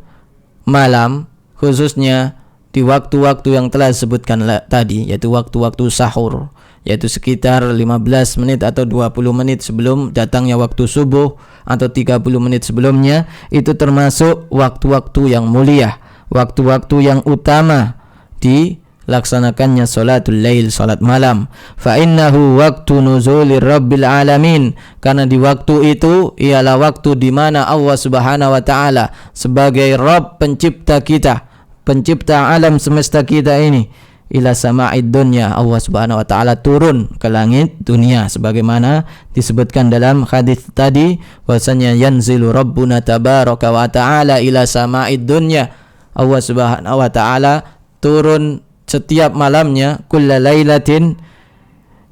malam khususnya di waktu-waktu yang telah disebutkan tadi, yaitu waktu-waktu sahur, yaitu sekitar 15 menit atau 20 menit sebelum datangnya waktu subuh atau 30 menit sebelumnya, itu termasuk waktu-waktu yang mulia, waktu-waktu yang utama dilaksanakannya salatul lail, salat malam. Fa innahu waktu nuzulir rabbil alamin, karena di waktu itu ialah waktu di mana Allah Subhanahu wa taala sebagai Rabb, pencipta kita, pencipta alam semesta kita ini, ila sama'id dunya, Allah Subhanahu wa taala turun ke langit dunia, sebagaimana disebutkan dalam hadis tadi bahwasanya yanzilu rabbuna tabaraka wa taala ila sama'id dunya, Allah Subhanahu wa taala turun setiap malamnya, kulla lailatin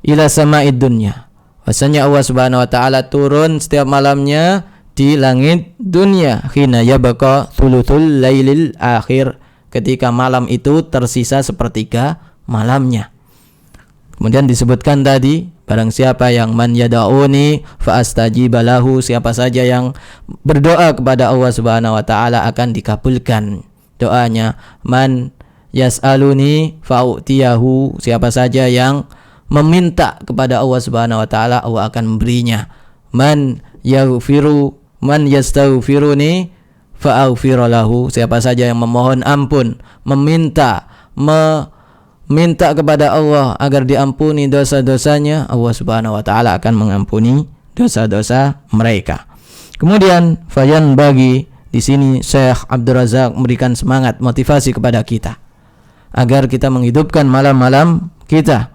ila sama'id dunya, bahwasanya Allah Subhanahu wa taala turun setiap malamnya di langit dunia, khina yabqa thuluthul lailil akhir, ketika malam itu tersisa sepertiga malamnya. Kemudian disebutkan tadi, barang siapa yang man yada'uni fa astajiba lahu, siapa saja yang berdoa kepada Allah Subhanahu wa taala akan dikabulkan doanya. Man yas'aluni fa'utiyahu, siapa saja yang meminta kepada Allah Subhanahu wa taala, Allah akan memberinya. Man yastaghfiruni fa'aghfiralahu, siapa saja yang memohon ampun, meminta kepada Allah agar diampuni dosa-dosanya, Allah Subhanahu wa taala akan mengampuni dosa-dosa mereka. Kemudian fayan bagi di sini Syekh Abdul Razak memberikan semangat, motivasi kepada kita agar kita menghidupkan malam-malam kita.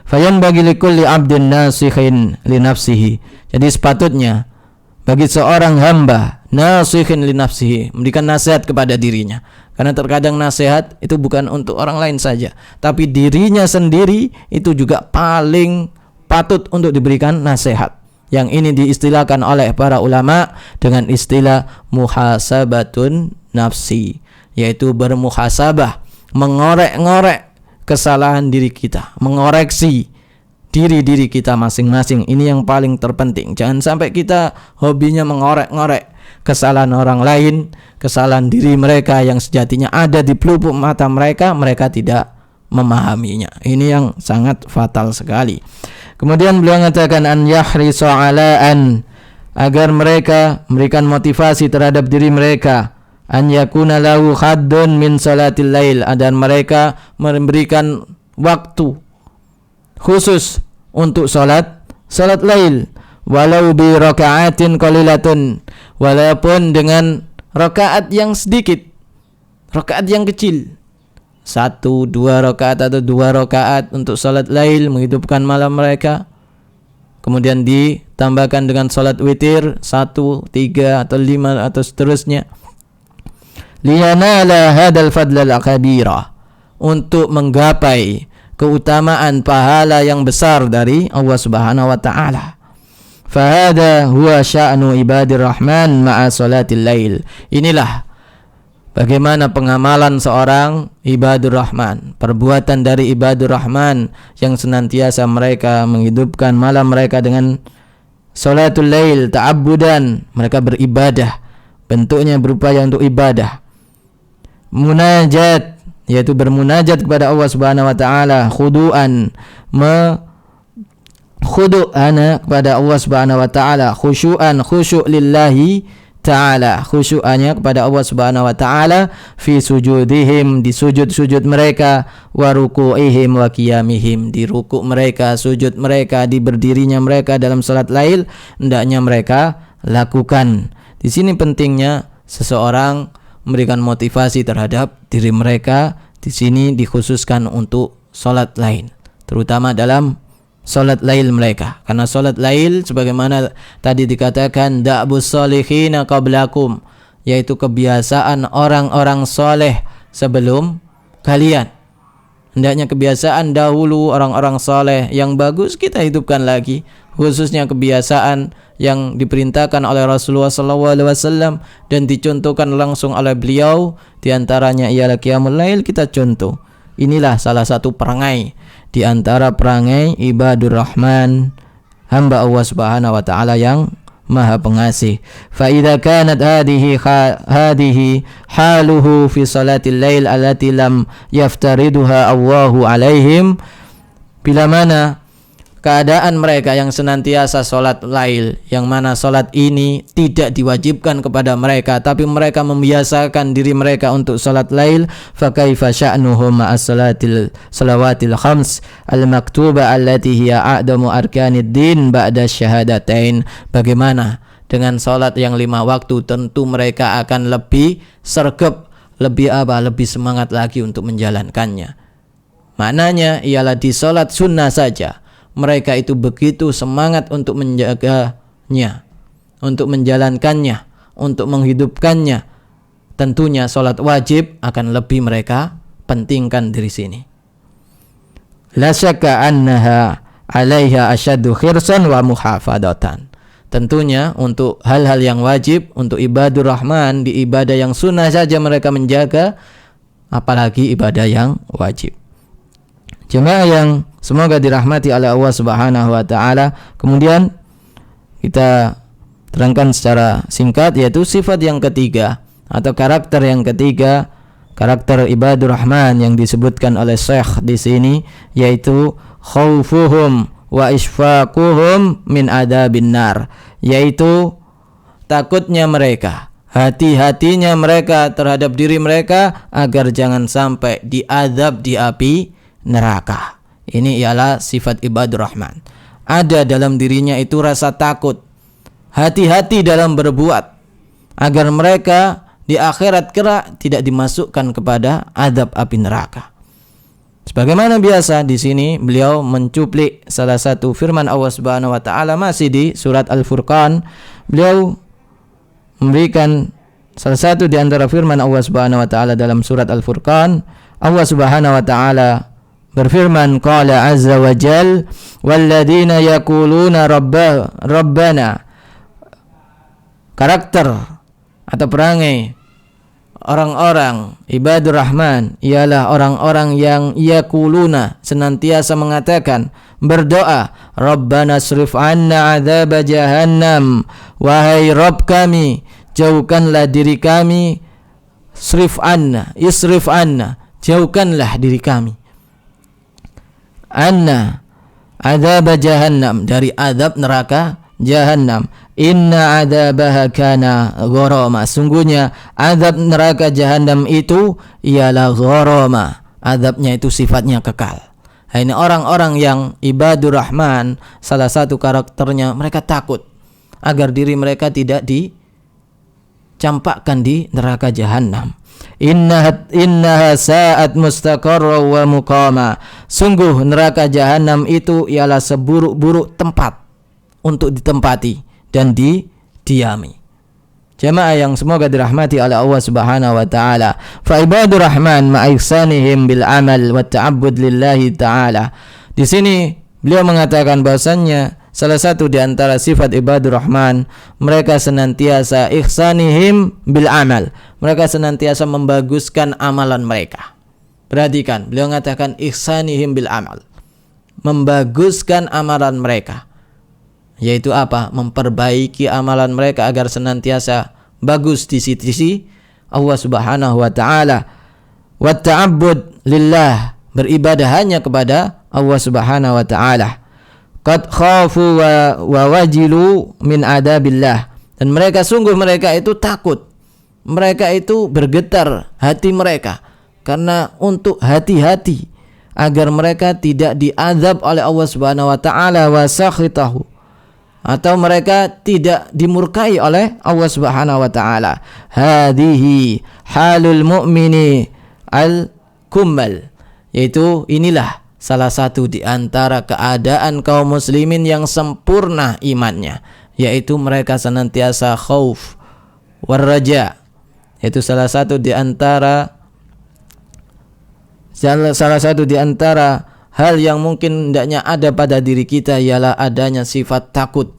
Fayan bagi likulli abdin nasikhin li nafsihi, jadi sepatutnya bagi seorang hamba nasikhin li nafsihi, memberikan nasihat kepada dirinya. Karena terkadang nasihat itu bukan untuk orang lain saja, tapi dirinya sendiri itu juga paling patut untuk diberikan nasihat. Yang ini diistilahkan oleh para ulama dengan istilah muhasabatun nafsi, yaitu bermuhasabah, mengorek-ngorek kesalahan diri kita, mengoreksi diri kita masing-masing. Ini yang paling terpenting. Jangan sampai kita hobinya mengorek-ngorek kesalahan orang lain, kesalahan diri mereka yang sejatinya ada di pelupuk mata mereka, mereka tidak memahaminya. Ini yang sangat fatal sekali. Kemudian beliau mengatakan an yahrisu ala an, agar mereka memberikan motivasi terhadap diri mereka, an yakuna lahu haddun min salatil lail, dan mereka memberikan waktu khusus untuk salat lail, walau bi raka'atin qalilatun, walaupun dengan rakaat yang sedikit, rakaat yang kecil, 1-2 rakaat atau 2 rakaat untuk salat lail, menghidupkan malam mereka. Kemudian ditambahkan dengan salat witir 1, 3 atau 5 atau seterusnya. Liyanala hadal fadlal akabira, untuk menggapai keutamaan pahala yang besar dari Allah Subhanahu wa taala. Fahada huwa sya'nu ibadir rahman ma'a salatil lail. Inilah bagaimana pengamalan seorang ibadur rahman, perbuatan dari ibadur rahman yang senantiasa mereka menghidupkan malam mereka dengan salatul lail ta'abbudan, mereka beribadah, bentuknya berupaya untuk ibadah. Munajat, yaitu bermunajat kepada Allah Subhanahu wa taala, khudu'an, khudu'ana kepada Allah Subhanahu wa taala, khusyu'an, khusyuk lillahi ta'ala, khusyu'annya kepada Allah Subhanahu wa taala, fi sujudihim, di sujud-sujud mereka, wa ruku'ihim wa qiyamihim, di rukuk mereka, sujud mereka, di berdirinya mereka dalam salat lail, hendaknya mereka lakukan. Di sini pentingnya seseorang memberikan motivasi terhadap diri mereka. Di sini dikhususkan untuk salat lain, terutama dalam salat lail mereka. Karena salat lail sebagaimana tadi dikatakan da'bus salihina qablakum, yaitu kebiasaan orang-orang soleh sebelum kalian. Hendaknya kebiasaan dahulu orang-orang soleh yang bagus kita hidupkan lagi, khususnya kebiasaan yang diperintahkan oleh Rasulullah SAW dan dicontohkan langsung oleh beliau. Di antaranya ialah qiyamul lail, kita contoh. Inilah salah satu perangai di antara perangai ibadur rahman, hamba Allah Subhanahu wa taala yang Maha Pengasih. Fa idza kanat hadhihi haluhu fi salatil lail allati lam yaftariduha Allahu alaihim, bila mana keadaan mereka yang senantiasa salat lail, yang mana salat ini tidak diwajibkan kepada mereka tapi mereka membiasakan diri mereka untuk salat lail, fa kaifa sya'nuhum ma'as salawatil khams al-maktuba allati hiya a'damu arkanid din ba'da syahadatain. Bagaimana dengan salat yang 5 waktu? Tentu mereka akan lebih sergap, lebih semangat lagi untuk menjalankannya. Maknanya ialah di salat sunnah saja mereka itu begitu semangat untuk menjaganya, untuk menjalankannya, untuk menghidupkannya. Tentunya salat wajib akan lebih mereka pentingkan dari sini. La syakka annaha 'alaiha asyaddu khirsan wa muhafadatan. Tentunya untuk hal-hal yang wajib, untuk ibadur rahman, di ibadah yang sunnah saja mereka menjaga, apalagi ibadah yang wajib. Jemaah yang semoga dirahmati oleh Allah Subhanahu wa taala, kemudian kita terangkan secara singkat, yaitu sifat yang ketiga atau karakter yang ketiga, karakter ibadur rahman yang disebutkan oleh Syekh di sini, yaitu khaufuhum wa isfaquhum min adabin nar, yaitu takutnya mereka, hati-hatinya mereka terhadap diri mereka agar jangan sampai diazab di api neraka. Ini ialah sifat ibadur rahman. Ada dalam dirinya itu rasa takut, hati-hati dalam berbuat, agar mereka di akhirat kelak tidak dimasukkan kepada azab api neraka. Sebagaimana biasa di sini beliau mencuplik salah satu firman Allah Subhanahu wa taala masih di surat Al-Furqan. Beliau memberikan salah satu di antara firman Allah Subhanahu wa taala dalam surat Al-Furqan. Allah Subhanahu wa taala berfirman, qala azza wa jal walladzina yaquluna rabbana. Karakter atau perangai orang-orang ibadur rahman ialah orang-orang yang yaquluna, senantiasa mengatakan, berdoa, rabbana srif anna adzab jahannam, wahai Rabb kami, jauhkanlah diri kami, isrif anna, jauhkanlah diri kami, anna adzab jahannam, dari azab neraka jahannam, inna adzabaha kana gharama, sungguhnya azab neraka jahannam itu ialah gharama, azabnya itu sifatnya kekal. Ini orang-orang yang ibadur rahman, salah satu karakternya mereka takut agar diri mereka tidak dicampakkan di neraka jahannam. Innaha sa'at mustaqarra wa muqama, sungguh neraka jahannam itu ialah seburuk-buruk tempat untuk ditempati dan didiami. Jemaah yang semoga dirahmati oleh Allah Subhanahu wa taala, fa ibadur rahman ma'ihsanihim bil amal wa ta'abbud lillahi taala. Di sini beliau mengatakan bahwasannya salah satu di antara sifat ibadur rahman, mereka senantiasa ihsanihim bil amal, mereka senantiasa membaguskan amalan mereka. Perhatikan, beliau mengatakan ihsanihim bil amal, membaguskan amalan mereka, yaitu apa? Memperbaiki amalan mereka agar senantiasa bagus di sisi Allah Subhanahu wa taala. Wa ta'abbud lillah, beribadah hanya kepada Allah Subhanahu wa taala. Qad khafu wa wajilu min adabillah, dan mereka sungguh mereka itu takut, mereka itu bergetar hati mereka karena untuk hati-hati agar mereka tidak diazab oleh Allah Subhanahu wa taala wa sakhitahu, atau mereka tidak dimurkai oleh Allah Subhanahu wa taala. Hadhihi halul mu'mini al-kummal, yaitu inilah salah satu di antara keadaan kaum muslimin yang sempurna imannya, yaitu mereka senantiasa khauf warraja. Itu salah satu di antara hal yang mungkin hendaknya ada pada diri kita, ialah adanya sifat takut,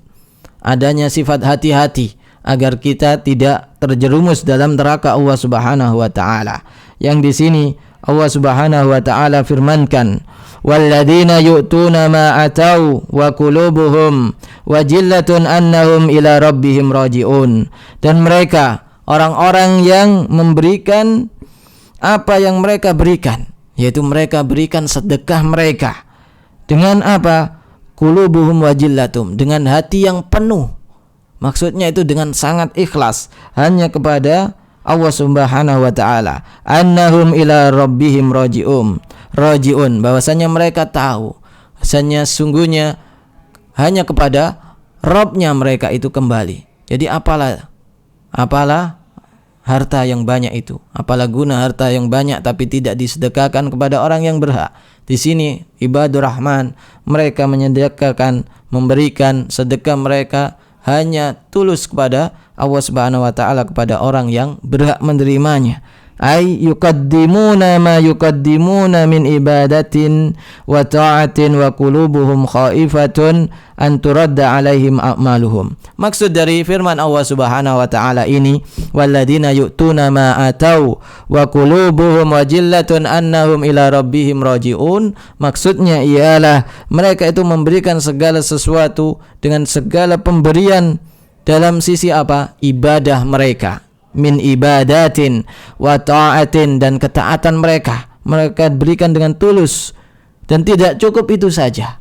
adanya sifat hati-hati, agar kita tidak terjerumus dalam neraka Allah Subhanahu wa taala. Yang di sini Allah Subhanahu wa taala firmankan, walladzina yu'tuna ma atau wa qulubuhum wajillatun annahum ila rabbihim raji'un. Dan mereka orang-orang yang memberikan apa yang mereka berikan, yaitu mereka berikan sedekah mereka dengan apa? Qulubuhum wajillatun, dengan hati yang penuh. Maksudnya itu dengan sangat ikhlas hanya kepada Allah Subhanahu wa taala. Annahum ila rabbihim raji'un, bahwasanya mereka tahu bahwasanya sungguhnya hanya kepada Rabbnya mereka itu kembali. Jadi apalah harta yang banyak itu, apalah guna harta yang banyak tapi tidak disedekahkan kepada orang yang berhak. Di sini ibadur rahman, mereka menyedekahkan, memberikan sedekah mereka hanya tulus kepada Allah Subhanahu wa taala, kepada orang yang berhak menerimanya. Ay yuqaddimuna ma yuqaddimuna min ibadatin wa ta'atin wa qulubuhum khaifatun an turadda alaihim a'maluhum. Maksud dari firman Allah Subhanahu wa taala ini, walladzina yu'tuna ma atau wa qulubuhum wajillatun annahum ila rabbihim raji'un, maksudnya ialah mereka itu memberikan segala sesuatu dengan segala pemberian dalam sisi apa? Ibadah mereka, min ibadatin wa ta'atin, dan ketaatan mereka berikan dengan tulus. Dan tidak cukup itu saja,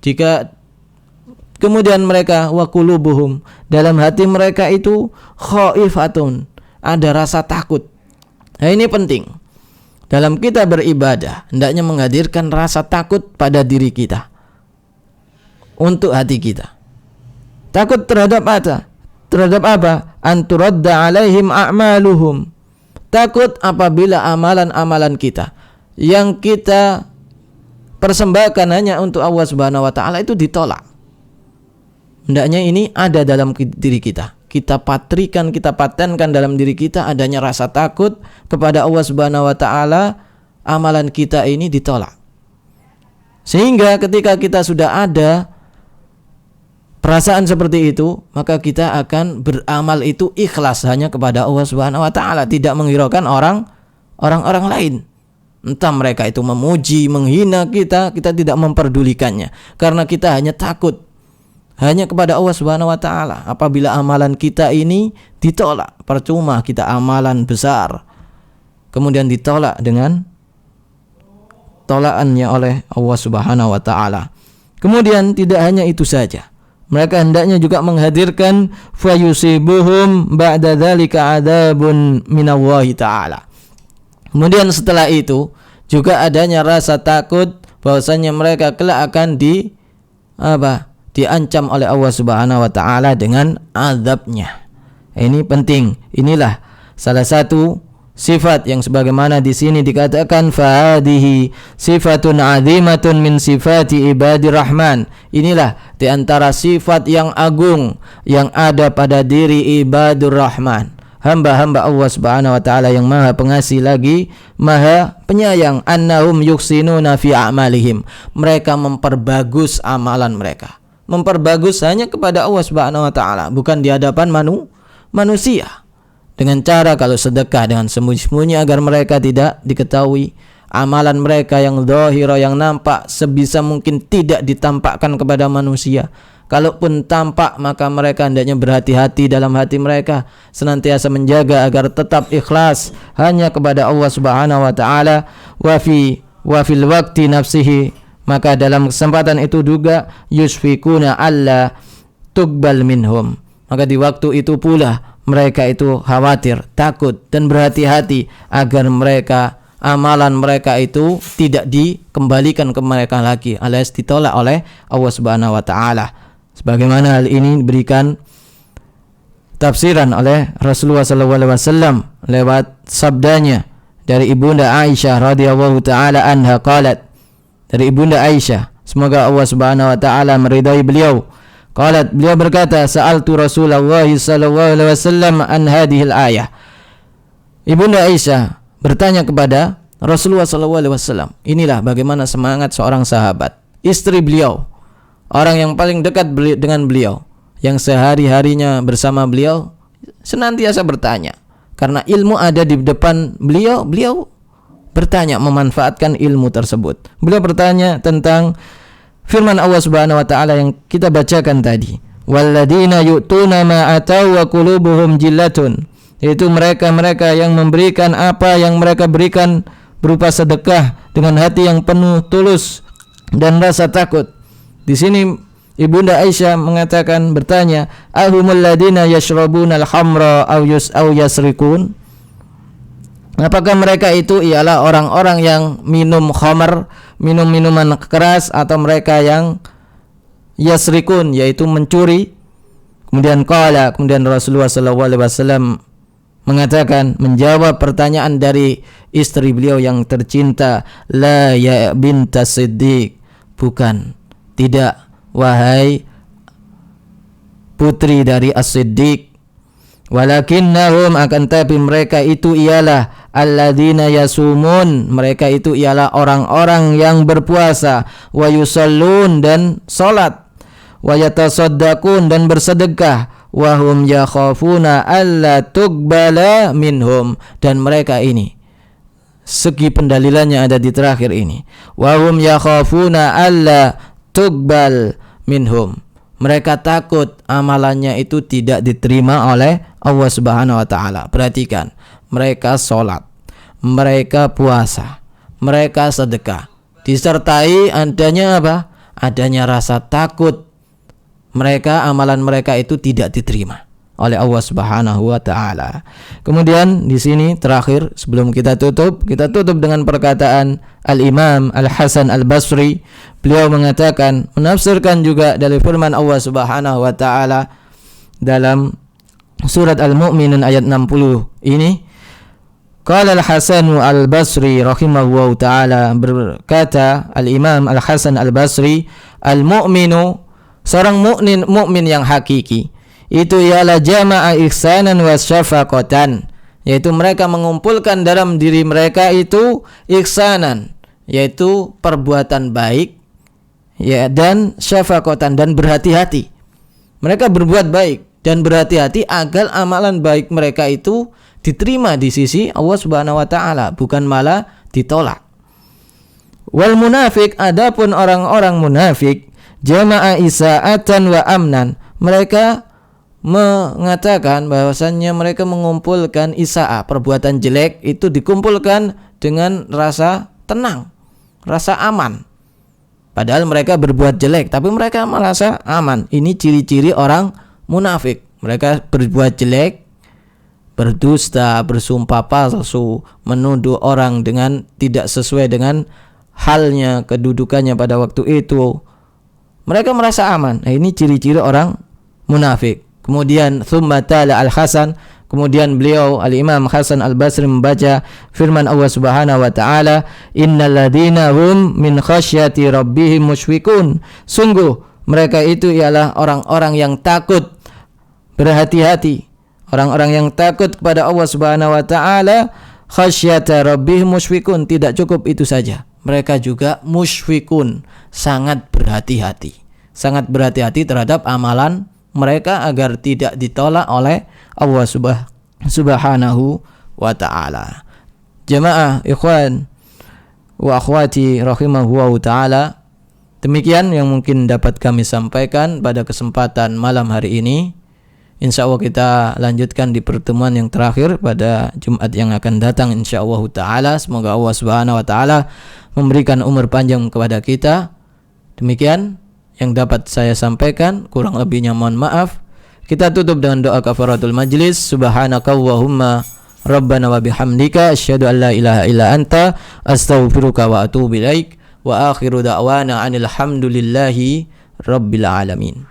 jika kemudian mereka wa qulubuhum, dalam hati mereka itu khaifatun, ada rasa takut. Nah, ini penting dalam kita beribadah, hendaknya menghadirkan rasa takut pada diri kita, untuk hati kita. Takut terhadap apa? Terhadap apa? Anturadda alaihim a'maluhum. Takut apabila amalan-amalan kita yang kita persembahkan hanya untuk Allah Subhanahu wa taala itu ditolak. Hendaknya ini ada dalam diri kita. Kita patrikan, kita patenkan dalam diri kita adanya rasa takut kepada Allah Subhanahu wa taala, amalan kita ini ditolak. Sehingga ketika kita sudah ada perasaan seperti itu, maka kita akan beramal itu ikhlas hanya kepada Allah Subhanahu wa taala, tidak menghiraukan orang-orang lain. Entah mereka itu memuji, menghina kita tidak memperdulikannya, karena kita hanya takut hanya kepada Allah Subhanahu wa taala. Apabila amalan kita ini ditolak, percuma kita amalan besar kemudian ditolak dengan tolakannya oleh Allah Subhanahu wa taala. Kemudian tidak hanya itu saja, mereka hendaknya juga menghadirkan fayusibuhum ba'da dzalika adzabun minallahi ta'ala. Kemudian setelah itu juga adanya rasa takut bahwasanya mereka kelak akan diancam oleh Allah Subhanahu wa taala dengan azabnya. Ini penting. Inilah salah satu sifat yang sebagaimana di sini dikatakan fahadihi sifatun azimatun min sifati ibadir rahman. Inilah di antara sifat yang agung yang ada pada diri ibadur rahman, hamba-hamba Allah Subhanahu wa taala yang maha pengasih lagi maha penyayang. Annahum yuhsinuna fi a'malihim, mereka memperbagus amalan mereka, memperbagus hanya kepada Allah Subhanahu wa taala, bukan di hadapan manusia. Dengan cara kalau sedekah dengan sembunyi-sembunyi agar mereka tidak diketahui. Amalan mereka yang zahira, yang nampak, sebisa mungkin tidak ditampakkan kepada manusia. Kalaupun tampak, maka mereka hendaknya berhati-hati dalam hati mereka, senantiasa menjaga agar tetap ikhlas hanya kepada Allah Subhanahu wa taala. Wa fil waqti nafsihi, maka dalam kesempatan itu juga yusfikuna alla tuqbal minhum, maka di waktu itu pula mereka itu khawatir, takut dan berhati-hati agar amalan mereka itu tidak dikembalikan ke mereka lagi, alias ditolak oleh Allah Subhanahu wa taala. Sebagaimana hal ini diberikan tafsiran oleh Rasulullah sallallahu alaihi wasallam lewat sabdanya dari Ibunda Aisyah radhiyallahu taala anha qalat, dari Ibunda Aisyah, semoga Allah Subhanahu wa taala meridai beliau. Qalat, beliau berkata, sa'altu Rasulullah sallallahu alaihi wasallam an hadhil ayah. Ibunda Aisyah bertanya kepada Rasulullah sallallahu alaihi wasallam. Inilah bagaimana semangat seorang sahabat, istri beliau, orang yang paling dekat dengan beliau, yang sehari-harinya bersama beliau, senantiasa bertanya. Karena ilmu ada di depan beliau, beliau bertanya, memanfaatkan ilmu tersebut. Beliau bertanya tentang firman Allah Subhanahu wa taala yang kita bacakan tadi. Walladzina yu'tuna ma atau wa qulubuhum jillatun. Yaitu mereka-mereka yang memberikan apa yang mereka berikan berupa sedekah dengan hati yang penuh tulus dan rasa takut. Di sini Ibunda Aisyah mengatakan, bertanya, ahumul ladina yashrabuna al-khamra aw yasrikun? Apakah mereka itu ialah orang-orang yang minum khamar, minum minuman keras, atau mereka yang yasrikun, yaitu mencuri? Kemudian Rasulullah SAW mengatakan, menjawab pertanyaan dari istri beliau yang tercinta, la ya binta Siddiq, bukan, tidak, wahai putri dari As-Siddiq, walakinnahum, akan tapi mereka itu ialah alladzina yasumun, mereka itu ialah orang-orang yang berpuasa, wa yusallun, dan salat, wa yatasaddaqun, dan bersedekah, wa hum yakhafuna alla tuqbala minhum, dan mereka ini, segi pendalilannya ada di terakhir ini, wa hum yakhafuna alla tuqbal minhum, mereka takut amalannya itu tidak diterima oleh Allah Subhanahu wa taala. Perhatikan, mereka sholat, mereka puasa, mereka sedekah, disertai adanya apa? Adanya rasa takut mereka, amalan mereka itu tidak diterima oleh Allah Subhanahu wa taala. Kemudian di sini terakhir sebelum kita tutup dengan perkataan Al-Imam Al-Hasan Al-Basri. Beliau mengatakan, menafsirkan juga dari firman Allah Subhanahu wa taala dalam surat Al-Mu'minun ayat 60 ini. Qala Al-Hasan Al-Basri rahimahullahu taala, berkata Al-Imam Al-Hasan Al-Basri, al-mu'minu, seorang mukmin yang hakiki itu ialah jama'a ihsanan wa syafaqatan, yaitu mereka mengumpulkan dalam diri mereka itu ihsanan, yaitu perbuatan baik, ya, dan syafaqatan, dan berhati-hati. Mereka berbuat baik dan berhati-hati agar amalan baik mereka itu diterima di sisi Allah Subhanahu wa taala, bukan malah ditolak. Wal munafik, adapun orang-orang munafik, jama'a isaatan wa amnan, mereka mengatakan bahwasannya mereka mengumpulkan isa'ah, perbuatan jelek itu dikumpulkan dengan rasa tenang, rasa aman. Padahal mereka berbuat jelek, tapi mereka merasa aman. Ini ciri-ciri orang munafik. Mereka berbuat jelek, berdusta, bersumpah palsu, menuduh orang dengan tidak sesuai dengan halnya, kedudukannya pada waktu itu. Mereka merasa aman. Nah, ini ciri-ciri orang munafik. Kemudian thumma tala Al-Hasan, kemudian beliau Al-Imam Hasan Al-Basri membaca firman Allah Subhanahu wa taala, innal ladzina hum min khasyati rabbihim musyfiqun, sungguh mereka itu ialah orang-orang yang takut, berhati-hati, orang-orang yang takut kepada Allah Subhanahu wa taala. Khasyata rabbihim musyfiqun, tidak cukup itu saja, mereka juga musyfiqun, sangat berhati-hati, sangat berhati-hati terhadap amalan mereka agar tidak ditolak oleh Allah Subhanahu wa ta'ala. Jamaah ikhwan wa akhwati rahimahullahu ta'ala, demikian yang mungkin dapat kami sampaikan pada kesempatan malam hari ini. InsyaAllah kita lanjutkan di pertemuan yang terakhir pada Jumat yang akan datang insyaallah ta'ala. Semoga Allah Subhanahu wa ta'ala memberikan umur panjang kepada kita. Demikian yang dapat saya sampaikan, kurang lebihnya mohon maaf. Kita tutup dengan doa kafaratul majlis. Subhanakallahumma rabbana wa bihamdika asyhadu an la ilaha illa anta astaghfiruka wa atubu ilaik, wa akhiru da'wana anil hamdulillahi rabbil alamin.